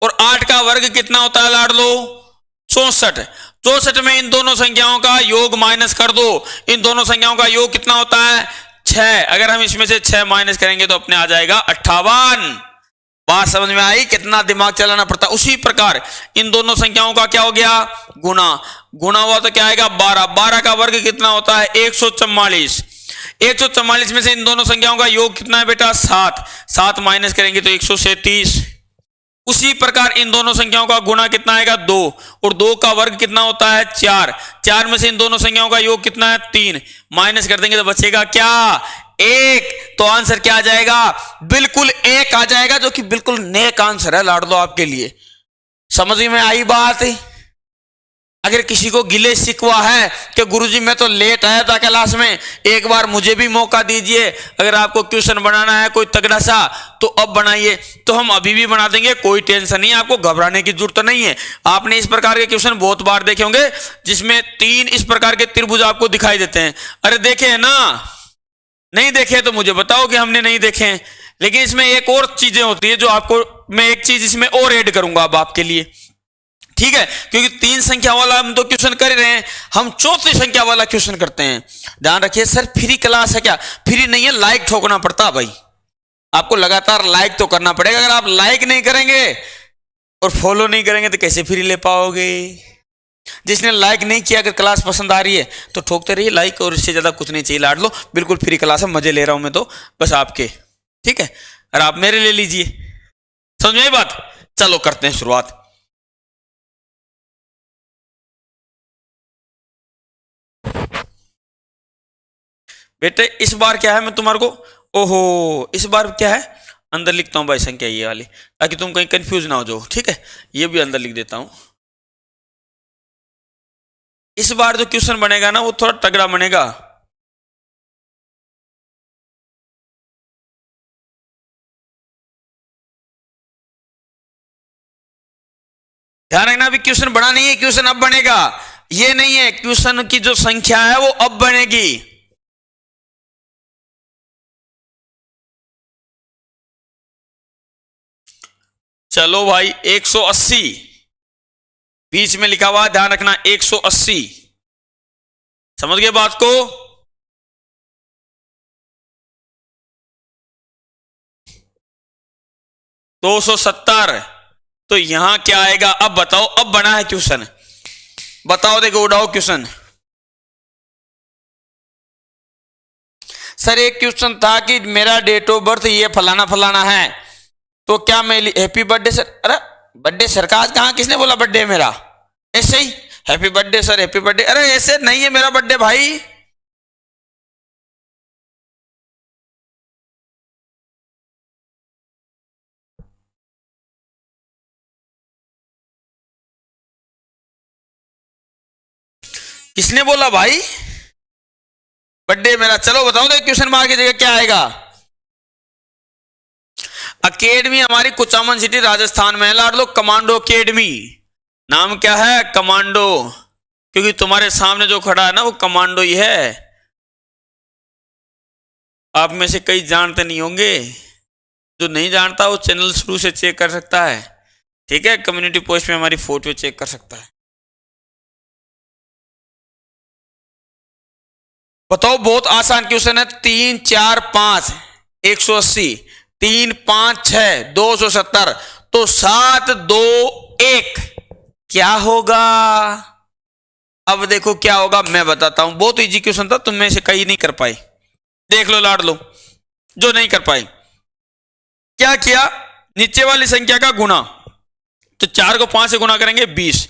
S1: और 8 का वर्ग कितना होता है लाड लो, 64। 64 में इन दोनों संख्याओं का योग माइनस कर दो, इन दोनों संख्याओं का योग कितना होता है 6। अगर हम इसमें से 6 माइनस करेंगे तो अपने आ जाएगा 58। बात समझ में आई, कितना दिमाग चलाना पड़ता। उसी प्रकार इन दोनों संख्याओं का क्या हो गया गुणा, गुणा हुआ तो क्या आएगा 12। 12 का वर्ग कितना होता है 144। 144 में से इन दोनों संख्याओं का योग कितना है बेटा 7। 7 माइनस करेंगे तो 137। उसी प्रकार इन दोनों संख्याओं का गुणा कितना आएगा 2 और 2 का वर्ग कितना होता है 4। 4 में से इन दोनों संख्याओं का योग कितना है 3, माइनस कर देंगे तो बचेगा क्या 1। तो आंसर क्या आ जाएगा, बिल्कुल 1 आ जाएगा, जो कि बिल्कुल नेक आंसर है लाड लो आपके लिए। समझ में आई बात? अगर किसी को गिले शिकवा है कि गुरुजी मैं तो लेट आया था क्लास में, एक बार मुझे भी मौका दीजिए, अगर आपको क्वेश्चन बनाना है कोई तगड़ा सा तो अब बनाइए, तो हम अभी भी बना देंगे, कोई टेंशन नहीं है, आपको घबराने की जरूरत नहीं है। आपने इस प्रकार के क्वेश्चन बहुत बार देखे होंगे जिसमें 3 इस प्रकार के त्रिभुज आपको दिखाई देते हैं। अरे देखे है ना, नहीं देखे तो मुझे बताओ कि हमने नहीं देखे। लेकिन इसमें एक और चीजें होती है जो आपको मैं एक चीज इसमें और ऐड करूंगा अब आपके लिए, ठीक है, क्योंकि 3 संख्या वाला हम तो क्वेश्चन कर रहे हैं, हम चौथी संख्या वाला क्वेश्चन करते हैं। ध्यान रखिए सर फ्री क्लास है क्या, फ्री नहीं है, लाइक ठोकना पड़ता भाई, आपको लगातार लाइक तो करना पड़ेगा। अगर आप लाइक नहीं करेंगे और फॉलो नहीं करेंगे तो कैसे फ्री ले पाओगे। जिसने लाइक नहीं किया, अगर क्लास पसंद आ रही है तो ठोकते रहिए लाइक, और इससे ज्यादा कुछ नहीं चाहिए। लाड लो, बिल्कुल फ्री क्लास है, मजे ले रहा हूं मैं तो बस आपके, ठीक है, और आप मेरे ले लीजिए। समझ में आई बात? चलो करते हैं शुरुआत। बेटे इस बार क्या है, मैं तुम्हारे को, ओहो इस बार क्या है, अंदर लिखता हूं भाई संख्या ये वाली, ताकि तुम कहीं कंफ्यूज ना हो जाओ, ठीक है। ये भी अंदर लिख देता हूं। इस बार जो क्वेश्चन बनेगा ना वो थोड़ा तगड़ा बनेगा। ध्यान रखना, अभी क्वेश्चन बड़ा नहीं है, क्वेश्चन अब बनेगा। ये नहीं है, क्वेश्चन की जो संख्या है वो अब बनेगी। चलो भाई 180 बीच में लिखा हुआ, ध्यान रखना 180। समझ गए बात को? 270। तो यहां क्या आएगा अब बताओ, अब बना है क्वेश्चन, बताओ, देखो उड़ाओ क्वेश्चन। सर एक क्वेश्चन था कि मेरा डेट ऑफ बर्थ ये फलाना फलाना है, तो क्या मैं हैप्पी बर्थडे सर, अरे बर्थडे सर का आज कहां, किसने बोला बर्थडे मेरा? ऐसे ही happy birthday sir, happy birthday, अरे ऐसे नहीं है मेरा बर्थडे भाई। किसने बोला भाई बर्थडे मेरा? चलो बताओ तो क्वेश्चन मार्क की जगह क्या आएगा। अकेडमी हमारी कुचामन सिटी राजस्थान में है लाड लो, कमांडो अकेडमी। नाम क्या है? कमांडो, क्योंकि तुम्हारे सामने जो खड़ा है ना वो कमांडो ही है। आप में से कई जानते नहीं होंगे, जो नहीं जानता वो चैनल शुरू से चेक कर सकता है, ठीक है, कम्युनिटी पोस्ट में हमारी फोटो चेक कर सकता है। बताओ, बहुत आसान क्वेश्चन है। 3 4 5 180, 3 5 6 270, तो 7 2 1 क्या होगा? अब देखो क्या होगा, मैं बताता हूं। बहुत इजी क्वेश्चन था, तुम में से कई नहीं कर पाए। देख लो लाड लो, जो नहीं कर पाए क्या किया, नीचे वाली संख्या का गुना, तो 4 को 5 से गुना करेंगे 20,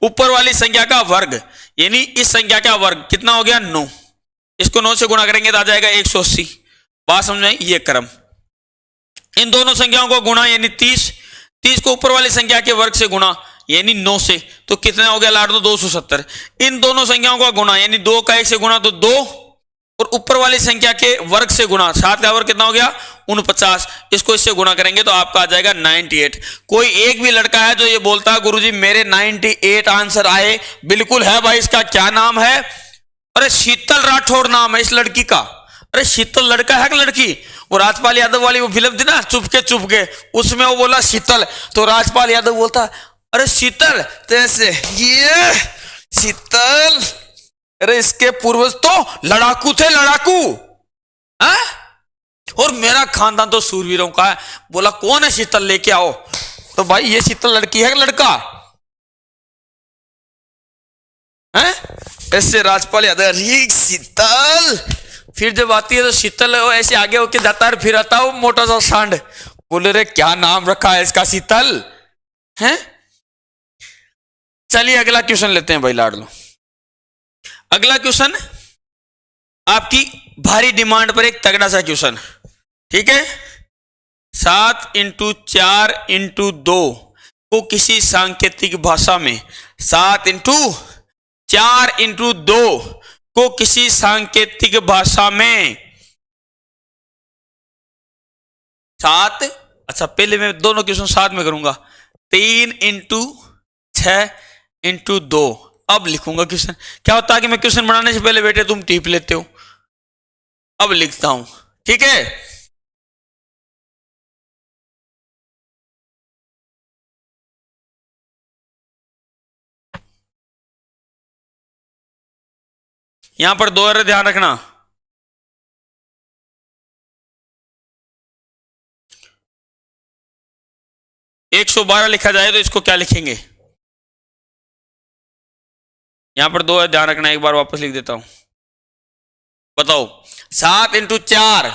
S1: ऊपर वाली संख्या का वर्ग, यानी इस संख्या का वर्ग कितना हो गया 9, इसको 9 से गुणा करेंगे तो आ जाएगा 180। बात समझ में? ये क्रम, इन दोनों संख्याओं को गुणा यानी 30, 30 को ऊपर वाली संख्या के वर्ग से गुणा यानी 9 से, तो कितना हो गया लाड दो 270। इन दोनों संख्याओं का गुणा यानी 2 का 1 से गुणा तो 2, और ऊपर वाली संख्या के वर्ग से गुणा, 7 का वर्ग कितना हो गया 49, इसको इससे गुणा करेंगे तो आपका आ जाएगा 98। कोई एक भी लड़का है जो ये बोलता है गुरुजी मेरे 98 आंसर आए, बिल्कुल है भाई। इसका क्या नाम है? अरे शीतल राठौर नाम है इस लड़की का। अरे शीतल लड़का है कि लड़की? वो राजपाल यादव वाली वो फिल्म थी ना, चुपके, उसमें वो बोला शीतल, तो राजपाल यादव बोलता अरे शीतल, तैसे ये शीतल, अरे इसके पूर्वज तो लड़ाकू थे, लड़ाकू है, और मेरा खानदान तो सूरवीरों का है। बोला कौन है शीतल, लेके आओ। तो भाई ये शीतल लड़की है कि लड़का है? ऐसे राजपाल यादव शीतल, फिर जब आती है तो शीतल ऐसे आगे होके जाता है, फिर आता है वो मोटा सा सांड, बोले रे क्या नाम रखा है इसका, शीतल है। चलिए अगला क्वेश्चन लेते हैं भाई लाडलो। अगला क्वेश्चन आपकी भारी डिमांड पर एक तगड़ा सा क्वेश्चन, ठीक है। 7 × 4 × 2 को किसी सांकेतिक भाषा में, 7 × 4 × 2 को किसी सांकेतिक भाषा में 7, अच्छा पहले मैं दोनों क्वेश्चन साथ में करूंगा, 3 × 6 × 2। अब लिखूंगा क्वेश्चन। क्या होता है कि मैं क्वेश्चन बनाने से पहले बेटे तुम टिप लेते हो, अब लिखता हूं, ठीक है। यहां पर 2 एरर ध्यान रखना। 112 लिखा जाए तो इसको क्या लिखेंगे? यहां पर 2 है, ध्यान रखना, एक बार वापस लिख देता हूं। बताओ, 7 इंटू 4,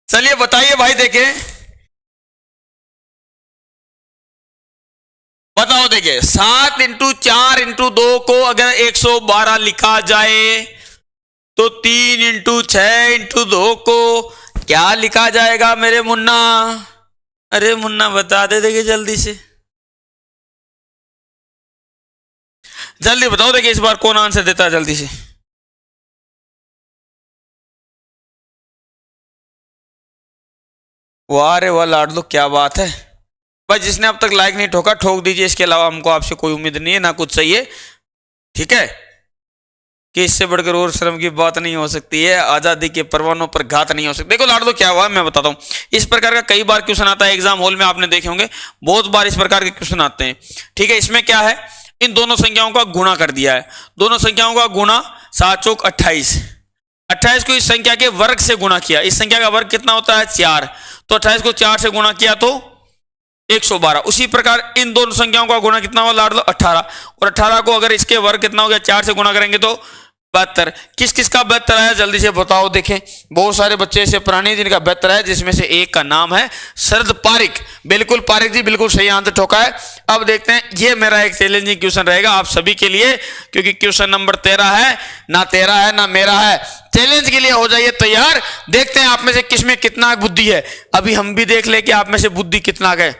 S1: चलिए बताइए भाई, देखें, बताओ, देखिए 7 इंटू 4 इंटू 2 को अगर 112 लिखा जाए तो 3 इंटू 6 इंटू 2 को क्या लिखा जाएगा मेरे मुन्ना? अरे मुन्ना बता दे, देखिए जल्दी से, जल्दी बताओ, देखिए इस बार कौन आंसर देता है जल्दी से। वाह रे वाह लाडलो, क्या बात है भाई। जिसने अब तक लाइक नहीं ठोका, ठोक दीजिए, इसके अलावा हमको आपसे कोई उम्मीद नहीं है, ना कुछ चाहिए, ठीक है? कि इससे बढ़कर और शर्म की बात नहीं हो सकती है, आजादी के परवानों पर घात नहीं हो सकती। देखो लाडलो, क्या हुआ मैं बताता हूं। इस प्रकार का कई बार क्वेश्चन आता है एग्जाम हॉल में, आपने देखे होंगे, बहुत बार इस प्रकार के क्वेश्चन आते हैं, ठीक है? इसमें क्या है, इन दोनों संख्याओं का गुणा कर दिया है, दोनों संख्याओं का गुणा, 7 चौक 28, 28 को इस संख्या के वर्ग से गुणा किया। इस संख्या का वर्ग कितना होता है? 4, तो 28 को 4 से गुणा किया तो 112। उसी प्रकार इन दोनों संख्याओं का गुणा कितना हुआ लाडलो? 18, और 18 को अगर इसके वर्ग कितना हो गया? 4 से गुणा करेंगे तो 72। किस किस का 72 आया जल्दी से बताओ। देखें, बहुत सारे बच्चे ऐसे पुराने जिनका 72 है, जिसमें से एक का नाम है शरद पारिक। बिल्कुल पारिक जी, बिल्कुल सही आंसर ठोका है। अब देखते हैं, ये मेरा एक चैलेंजिंग क्वेश्चन रहेगा आप सभी के लिए, क्योंकि क्वेश्चन नंबर 13 है, ना तेरा है ना मेरा है। चैलेंज के लिए हो जाइए तैयार। देखते हैं आप में से किसमें कितना बुद्धि है। अभी हम भी देख ले कि आप में से बुद्धि कितना है।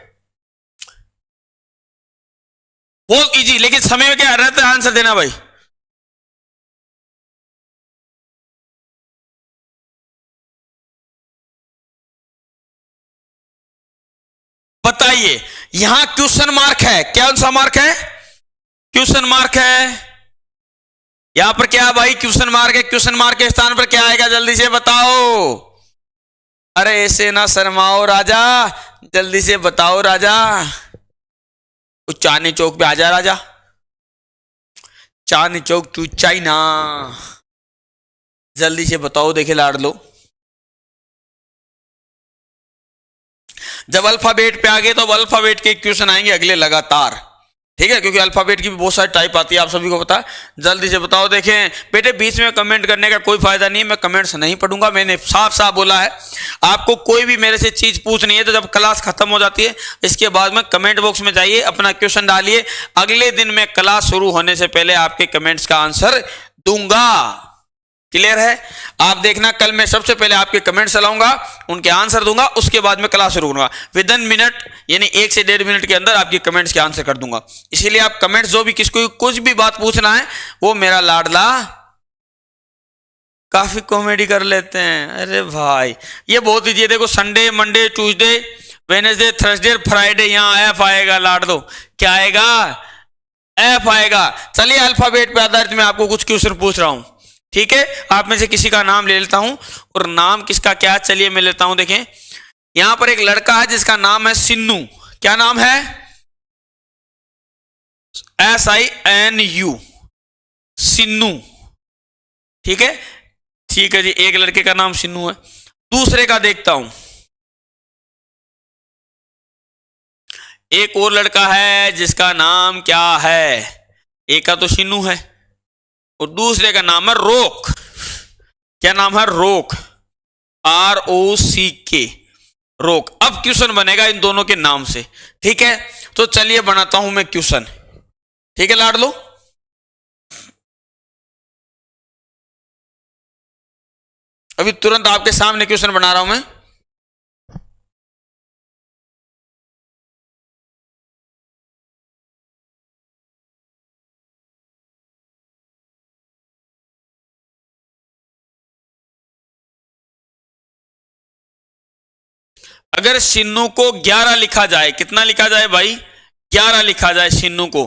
S1: बहुत इजी, लेकिन समय में क्या रहता है आंसर देना भाई। बताइए, यहां क्वेश्चन मार्क है, कौन सा मार्क है? क्वेश्चन मार्क है। यहां पर क्या है भाई? क्वेश्चन मार्क है। क्वेश्चन मार्क के स्थान पर क्या आएगा जल्दी से बताओ। अरे ऐसे ना शर्माओ राजा, जल्दी से बताओ राजा। कुछ चांदनी चौक पे आ जा राजा, चांदनी चौक टू चाइना, जल्दी से बताओ। देखे लाडलो, जब अल्फाबेट पे आ गए तो अब अल्फाबेट के क्वेश्चन आएंगे अगले लगातार, ठीक है? क्योंकि अल्फाबेट की भी बहुत सारी टाइप आती है, आप सभी को पता है। जल्दी से बताओ। देखें बेटे, बीच में कमेंट करने का कोई फायदा नहीं है, मैं कमेंट्स नहीं पढ़ूंगा। मैंने साफ साफ बोला है, आपको कोई भी मेरे से चीज पूछनी है तो जब क्लास खत्म हो जाती है, इसके बाद में कमेंट बॉक्स में जाइए, अपना क्वेश्चन डालिए। अगले दिन में क्लास शुरू होने से पहले आपके कमेंट्स का आंसर दूंगा। क्लियर है? आप देखना, कल मैं सबसे पहले आपके कमेंट्स चलाऊंगा, उनके आंसर दूंगा, उसके बाद में क्लास शुरू करूंगा। विद इन मिनट, यानी 1 से 1.5 मिनट के अंदर आपके कमेंट्स के आंसर कर दूंगा। इसीलिए आप कमेंट्स, जो भी किसको कुछ भी बात पूछना है, वो मेरा लाडला काफी कॉमेडी कर लेते हैं। अरे भाई, ये बहुत ईजी है। देखो, Sunday, Monday, Tuesday, Wednesday, Thursday, Friday, यहाँ एफ आएगा लाडलो। क्या आएगा? एफ आएगा। चलिए, अल्फाबेट पे आधारित मैं आपको कुछ क्वेश्चन पूछ रहा हूं, ठीक है? आप में से किसी का नाम ले लेता हूं, और नाम किसका क्या, चलिए मैं लेता हूं। देखें, यहां पर एक लड़का है जिसका नाम है सिन्नू। क्या नाम है? SINU, सिन्नू, ठीक है? ठीक है जी, एक लड़के का नाम सिन्नू है। दूसरे का देखता हूं, एक और लड़का है जिसका नाम क्या है? एक का तो सिन्नू है और दूसरे का नाम है रोक। क्या नाम है? रोक, ROCK, रोक। अब क्वेश्चन बनेगा इन दोनों के नाम से, ठीक है? तो चलिए बनाता हूं मैं क्वेश्चन, ठीक है लाडलो? अभी तुरंत आपके सामने क्वेश्चन बना रहा हूं मैं। अगर सिन्नू को 11 लिखा जाए, कितना लिखा जाए भाई? 11 लिखा जाए सिन्नू को,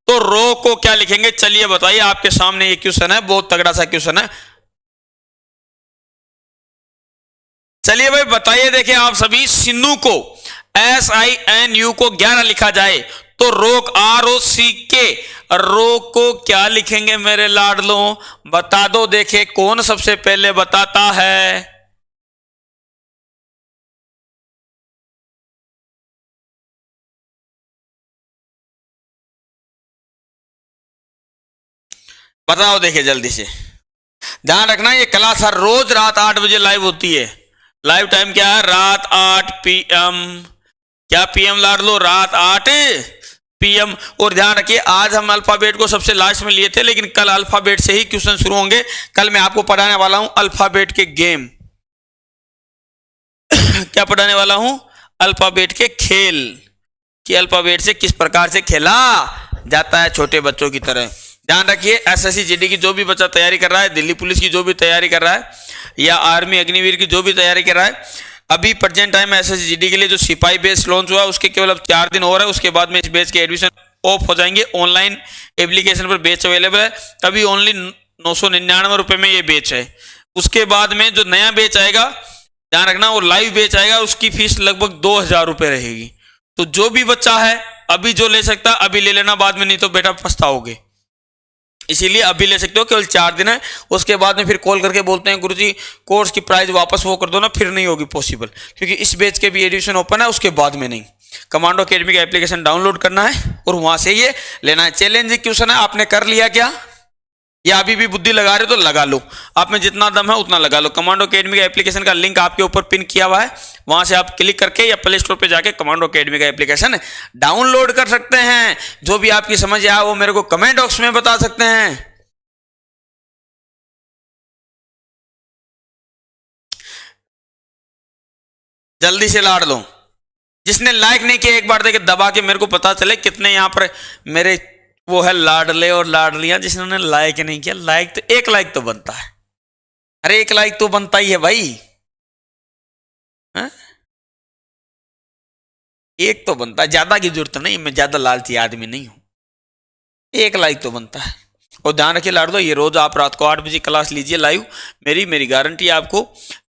S1: तो रो को क्या लिखेंगे? चलिए बताइए, आपके सामने ये क्वेश्चन है, बहुत तगड़ा सा क्वेश्चन है। चलिए भाई बताइए। देखिए आप सभी, सिन्नू को, SINU को 11 लिखा जाए तो रोक ROCK, रो को क्या लिखेंगे मेरे लाडलों, बता दो, देखे कौन सबसे पहले बताता है। बताओ, देखे जल्दी से। ध्यान रखना ये क्लास हर रोज रात 8 बजे लाइव होती है। लाइव टाइम क्या है, रात 8 PM। क्या PM लाडलो, रात 8 PM। और ध्यान रखिए आज हम अल्फाबेट को सबसे लास्ट में लिए थे, लेकिन कल अल्फाबेट से ही क्वेश्चन शुरू होंगे। कल मैं आपको पढ़ाने वाला हूं अल्फाबेट के गेम। क्या पढ़ाने वाला हूं, अल्फाबेट के खेल, कि अल्फाबेट से किस प्रकार से खेला जाता है छोटे बच्चों की तरह। ध्यान रखिए SSC GD की जो भी बच्चा तैयारी कर रहा है, दिल्ली पुलिस की जो भी तैयारी कर रहा है, या आर्मी अग्निवीर की जो भी तैयारी कर रहा है, अभी प्रेजेंट टाइम में SSC GD के लिए जो सिपाही बेच लॉन्च हुआ उसके केवल अब 4 दिन और है। उसके बाद में इस बेच के एडमिशन ऑफ हो जाएंगे। ऑनलाइन एप्लीकेशन पर बेच अवेलेबल है, तभी ओनली 999 रुपये में ये बेच है। उसके बाद में जो नया बेच आएगा, ध्यान रखना, वो लाइव बेच आएगा, उसकी फीस लगभग 2000 रुपये रहेगी। तो जो भी बच्चा है अभी जो ले सकता है अभी ले लेना, बाद में नहीं तो बेटा पछताओगे। इसीलिए अभी ले सकते हो, केवल 4 दिन है। उसके बाद में फिर कॉल करके बोलते हैं गुरुजी कोर्स की प्राइस वापस वो कर दो ना, फिर नहीं होगी पॉसिबल, क्योंकि इस बैच के भी एडिशन ओपन है, उसके बाद में नहीं। कमांडो अकेडमी का एप्लीकेशन डाउनलोड करना है और वहां से ये लेना है। चैलेंजिंग क्वेश्चन है, आपने कर लिया क्या, या अभी भी बुद्धि लगा रहे हो तो लगा लो, आप में जितना दम है उतना लगा लो। कमांडो अकेडमी का एप्लीकेशन का लिंक आपके ऊपर पिन किया हुआ है, वहां से आप क्लिक करके या प्ले स्टोर पे जाके कमांडो अकेडमी का एप्लीकेशन डाउनलोड कर सकते हैं। जो भी आपकी समझ आया वो मेरे को कमेंट बॉक्स में बता सकते हैं। जल्दी से लाड़ लो। जिसने लाइक नहीं किया एक बार देखे दबा के, मेरे को पता चले कितने यहाँ पर मेरे वो है लाडले और लाडलियां जिन्होंने लाइक नहीं किया। लाइक तो 1 लाइक तो बनता है, अरे 1 लाइक तो बनता ही है भाई, है? 1 तो बनता है, ज्यादा की जरूरत नहीं, मैं ज्यादा लालची आदमी नहीं हूं, 1 लाइक तो बनता है। और ध्यान रखिए लाडलो, ये रोज आप रात को 8 बजे क्लास लीजिए लाइव। मेरी गारंटी है आपको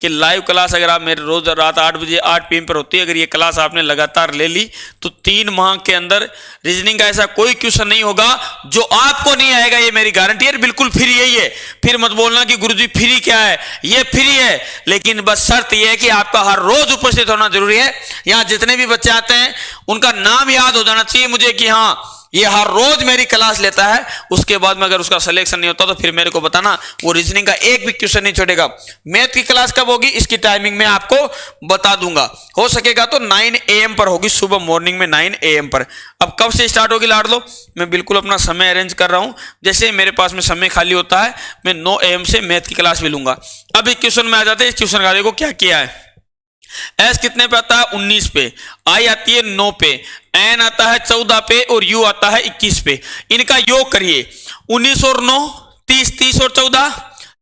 S1: कि लाइव क्लास अगर आप मेरे रोज रात 8 बजे 8 PM पर होती है, अगर ये क्लास आपने लगातार ले ली तो 3 माह के अंदर रीजनिंग का ऐसा कोई क्वेश्चन नहीं होगा जो आपको नहीं आएगा, ये मेरी गारंटी है। बिल्कुल फ्री यही है, फिर मत बोलना कि गुरुजी फ्री क्या है, ये फ्री है, लेकिन बस शर्त यह है कि आपका हर रोज उपस्थित होना जरूरी है। यहाँ जितने भी बच्चे आते हैं उनका नाम याद हो जाना चाहिए मुझे कि हाँ ये हर रोज मेरी क्लास लेता है। उसके बाद में अगर उसका सिलेक्शन नहीं होता तो फिर मेरे को बताना, वो रीजनिंग का एक भी क्वेश्चन नहीं छोड़ेगा। मैथ की क्लास कब होगी इसकी टाइमिंग मैं आपको बता दूंगा, हो सकेगा तो 9 AM पर होगी, सुबह मॉर्निंग में 9 AM पर। अब कब से स्टार्ट होगी लाड़ लो, मैं बिल्कुल अपना समय अरेंज कर रहा हूं, जैसे मेरे पास में समय खाली होता है मैं 9 AM से मैथ की क्लास भी लूंगा। अब एक क्वेश्चन में आ जाते हैं, इस क्वेश्चन का देखो क्या किया है। एस कितने पे आता है, 19 पे, आई आती है 9 पे, एन आता है 14 पे और यू आता है 21 पे। इनका योग करिए, 19 और 9 30, 30 और 14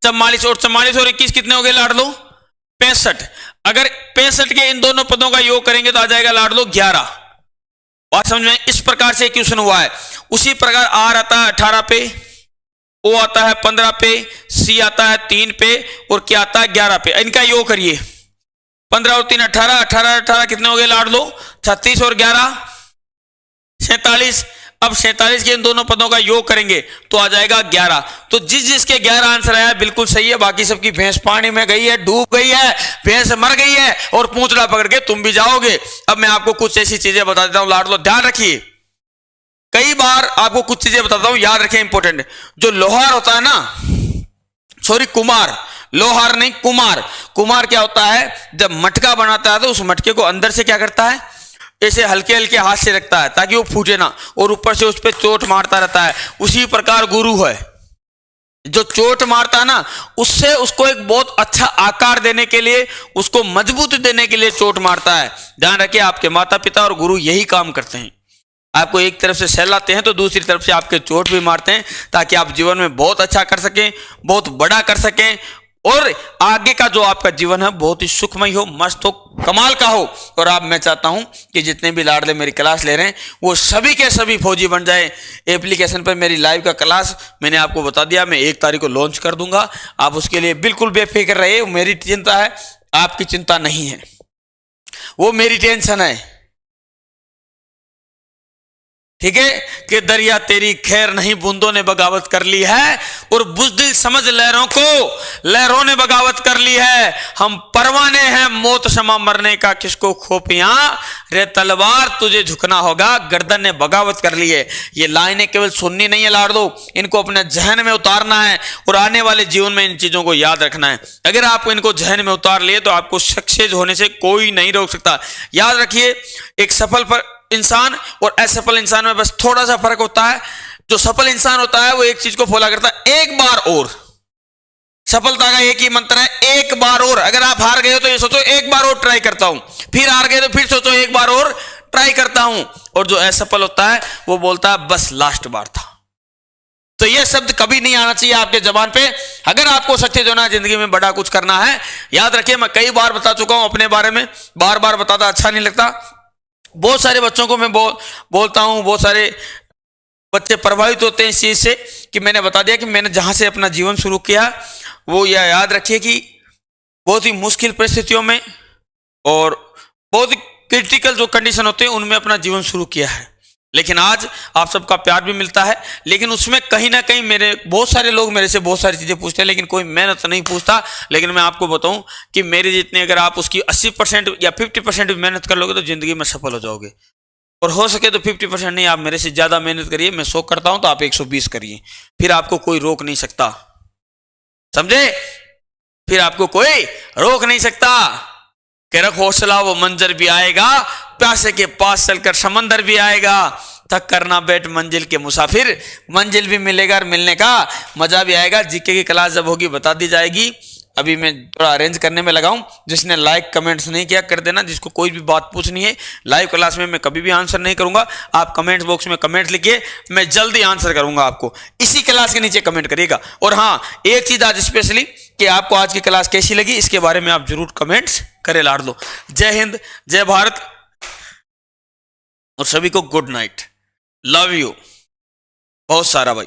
S1: 44, और 44 और 21 कितने हो गए लाड़ लो, 65। अगर 65 के इन दोनों पदों का योग करेंगे तो आ जाएगा लाड़ लो 11। बात समझ में, इस प्रकार से क्वेश्चन हुआ है। उसी प्रकार आर आता है 18 पे, ओ आता है 15 पे, सी आता है 3 पे और क्या आता है 11 पे। इनका योग करिए, 15 और 3 18, 18 18 कितने हो गए लाड़ लो, 36 और 11 47। अब 47 के इन दोनों पदों का योग करेंगे तो आ जाएगा 11। तो जिस जिसके 11 आंसर आया बिल्कुल सही है, बाकी सबकी भैंस पानी में गई है, डूब गई है, भैंस मर गई है और पूंछड़ा पकड़ के तुम भी जाओगे। अब मैं आपको कुछ ऐसी चीजें बता देता हूं लाड़ लो, ध्यान रखिए। कई बार आपको कुछ चीजें बताता हूं, याद रखिए, इंपॉर्टेंट। जो लोहार होता है ना, सॉरी कुमार, लोहार नहीं कुमार। कुमार क्या होता है, जब मटका बनाता है तो उस मटके को अंदर से क्या करता है, ऐसे हल्के हल्के हाथ से रखता है ताकि वो फूटे ना, और ऊपर से उस पर चोट मारता रहता है। उसी प्रकार गुरु है, जो चोट मारता है ना उससे उसको एक बहुत अच्छा आकार देने के लिए, उसको मजबूत देने के लिए चोट मारता है। ध्यान रखिए, आपके माता पिता और गुरु यही काम करते हैं, आपको एक तरफ से सहलाते हैं तो दूसरी तरफ से आपके चोट भी मारते हैं, ताकि आप जीवन में बहुत अच्छा कर सकें, बहुत बड़ा कर सकें, और आगे का जो आपका जीवन है बहुत ही सुखमय हो, मस्त हो, कमाल का हो। और आप, मैं चाहता हूं कि जितने भी लाडले मेरी क्लास ले रहे हैं वो सभी के सभी फौजी बन जाए। एप्लीकेशन पर मेरी लाइव का क्लास मैंने आपको बता दिया, मैं 1 तारीख को लॉन्च कर दूंगा। आप उसके लिए बिल्कुल बेफिक्र रहिए, मेरी चिंता है, आपकी चिंता नहीं है, वो मेरी टेंशन है, ठीक है, कि दरिया तेरी खैर नहीं बूंदों ने बगावत कर ली है, और बुज़दिल समझ लहरों को लहरों ने बगावत कर ली है। हम परवाने हैं मौत शमा मरने का किसको खोपियां, रे तलवार तुझे झुकना होगा गर्दन ने बगावत कर ली है। ये लाइनें केवल सुननी नहीं है लाड़ो, इनको अपने जहन में उतारना है और आने वाले जीवन में इन चीजों को याद रखना है। अगर आप इनको जहन में उतार लिए तो आपको सक्सेस होने से कोई नहीं रोक सकता। याद रखिए, एक सफल इंसान और असफल इंसान में बस थोड़ा सा फर्क होता है। जो सफल इंसान होता है वो एक चीज को फॉलो करता है, एक बार और। सफलता का एक ही मंत्र है, एक बार और। अगर आप हार गए हो तो ये सोचो एक बार और ट्राई करता हूं, फिर हार गए तो फिर सोचो एक बार और ट्राई करता हूं। और जो असफल होता है वो बोलता है बस लास्ट बार था। तो ये शब्द कभी नहीं आना चाहिए आपके जबान पे। अगर आपको सच्चे जो ना जिंदगी में बड़ा कुछ करना है, याद रखिए, मैं कई बार बता चुका हूं अपने बारे में, बार बार बताता अच्छा नहीं लगता। बहुत सारे बच्चों को मैं बोलता हूं, बहुत सारे बच्चे प्रभावित होते हैं इस चीज से कि मैंने बता दिया कि मैंने जहां से अपना जीवन शुरू किया, वो यह याद रखिए कि बहुत ही मुश्किल परिस्थितियों में और बहुत ही क्रिटिकल जो कंडीशन होते हैं उनमें अपना जीवन शुरू किया है। लेकिन आज आप सबका प्यार भी मिलता है, लेकिन उसमें कहीं ना कहीं मेरे बहुत सारे लोग मेरे से बहुत सारी चीजें पूछते हैं, लेकिन कोई मेहनत नहीं पूछता। लेकिन मैं आपको बताऊं कि मेरे जितने अगर आप उसकी 80% या 50% भी मेहनत कर लोगे तो जिंदगी में सफल हो जाओगे। और हो सके तो 50% नहीं, आप मेरे से ज्यादा मेहनत करिए। मैं 100 करता हूं तो आप 120 करिए, फिर आपको कोई रोक नहीं सकता, समझे? फिर आपको कोई रोक नहीं सकता। कि रख हौसला वो मंजर भी आएगा, प्यासे के पास चलकर समंदर भी आएगा, थक करना बैठ मंजिल के मुसाफिर, मंजिल भी मिलेगा और मिलने का मजा भी आएगा। जीके की क्लास जब होगी बता दी जाएगी। अभी मैं थोड़ा अरेंज करने में लगा हूं। जिसने लाइक कमेंट्स नहीं किया कर देना। जिसको कोई भी बात पूछनी है लाइव क्लास में, मैं कभी भी आंसर नहीं करूंगा। आप कमेंट बॉक्स में कमेंट लिखिए, मैं जल्दी आंसर करूंगा आपको। इसी क्लास के नीचे कमेंट करिएगा। और हाँ, एक चीज आज स्पेशली कि आपको आज की क्लास कैसी लगी इसके बारे में आप जरूर कमेंट्स करे लाड़ लो। जय हिंद, जय भारत, और सभी को गुड नाइट, लव यू बहुत सारा भाई।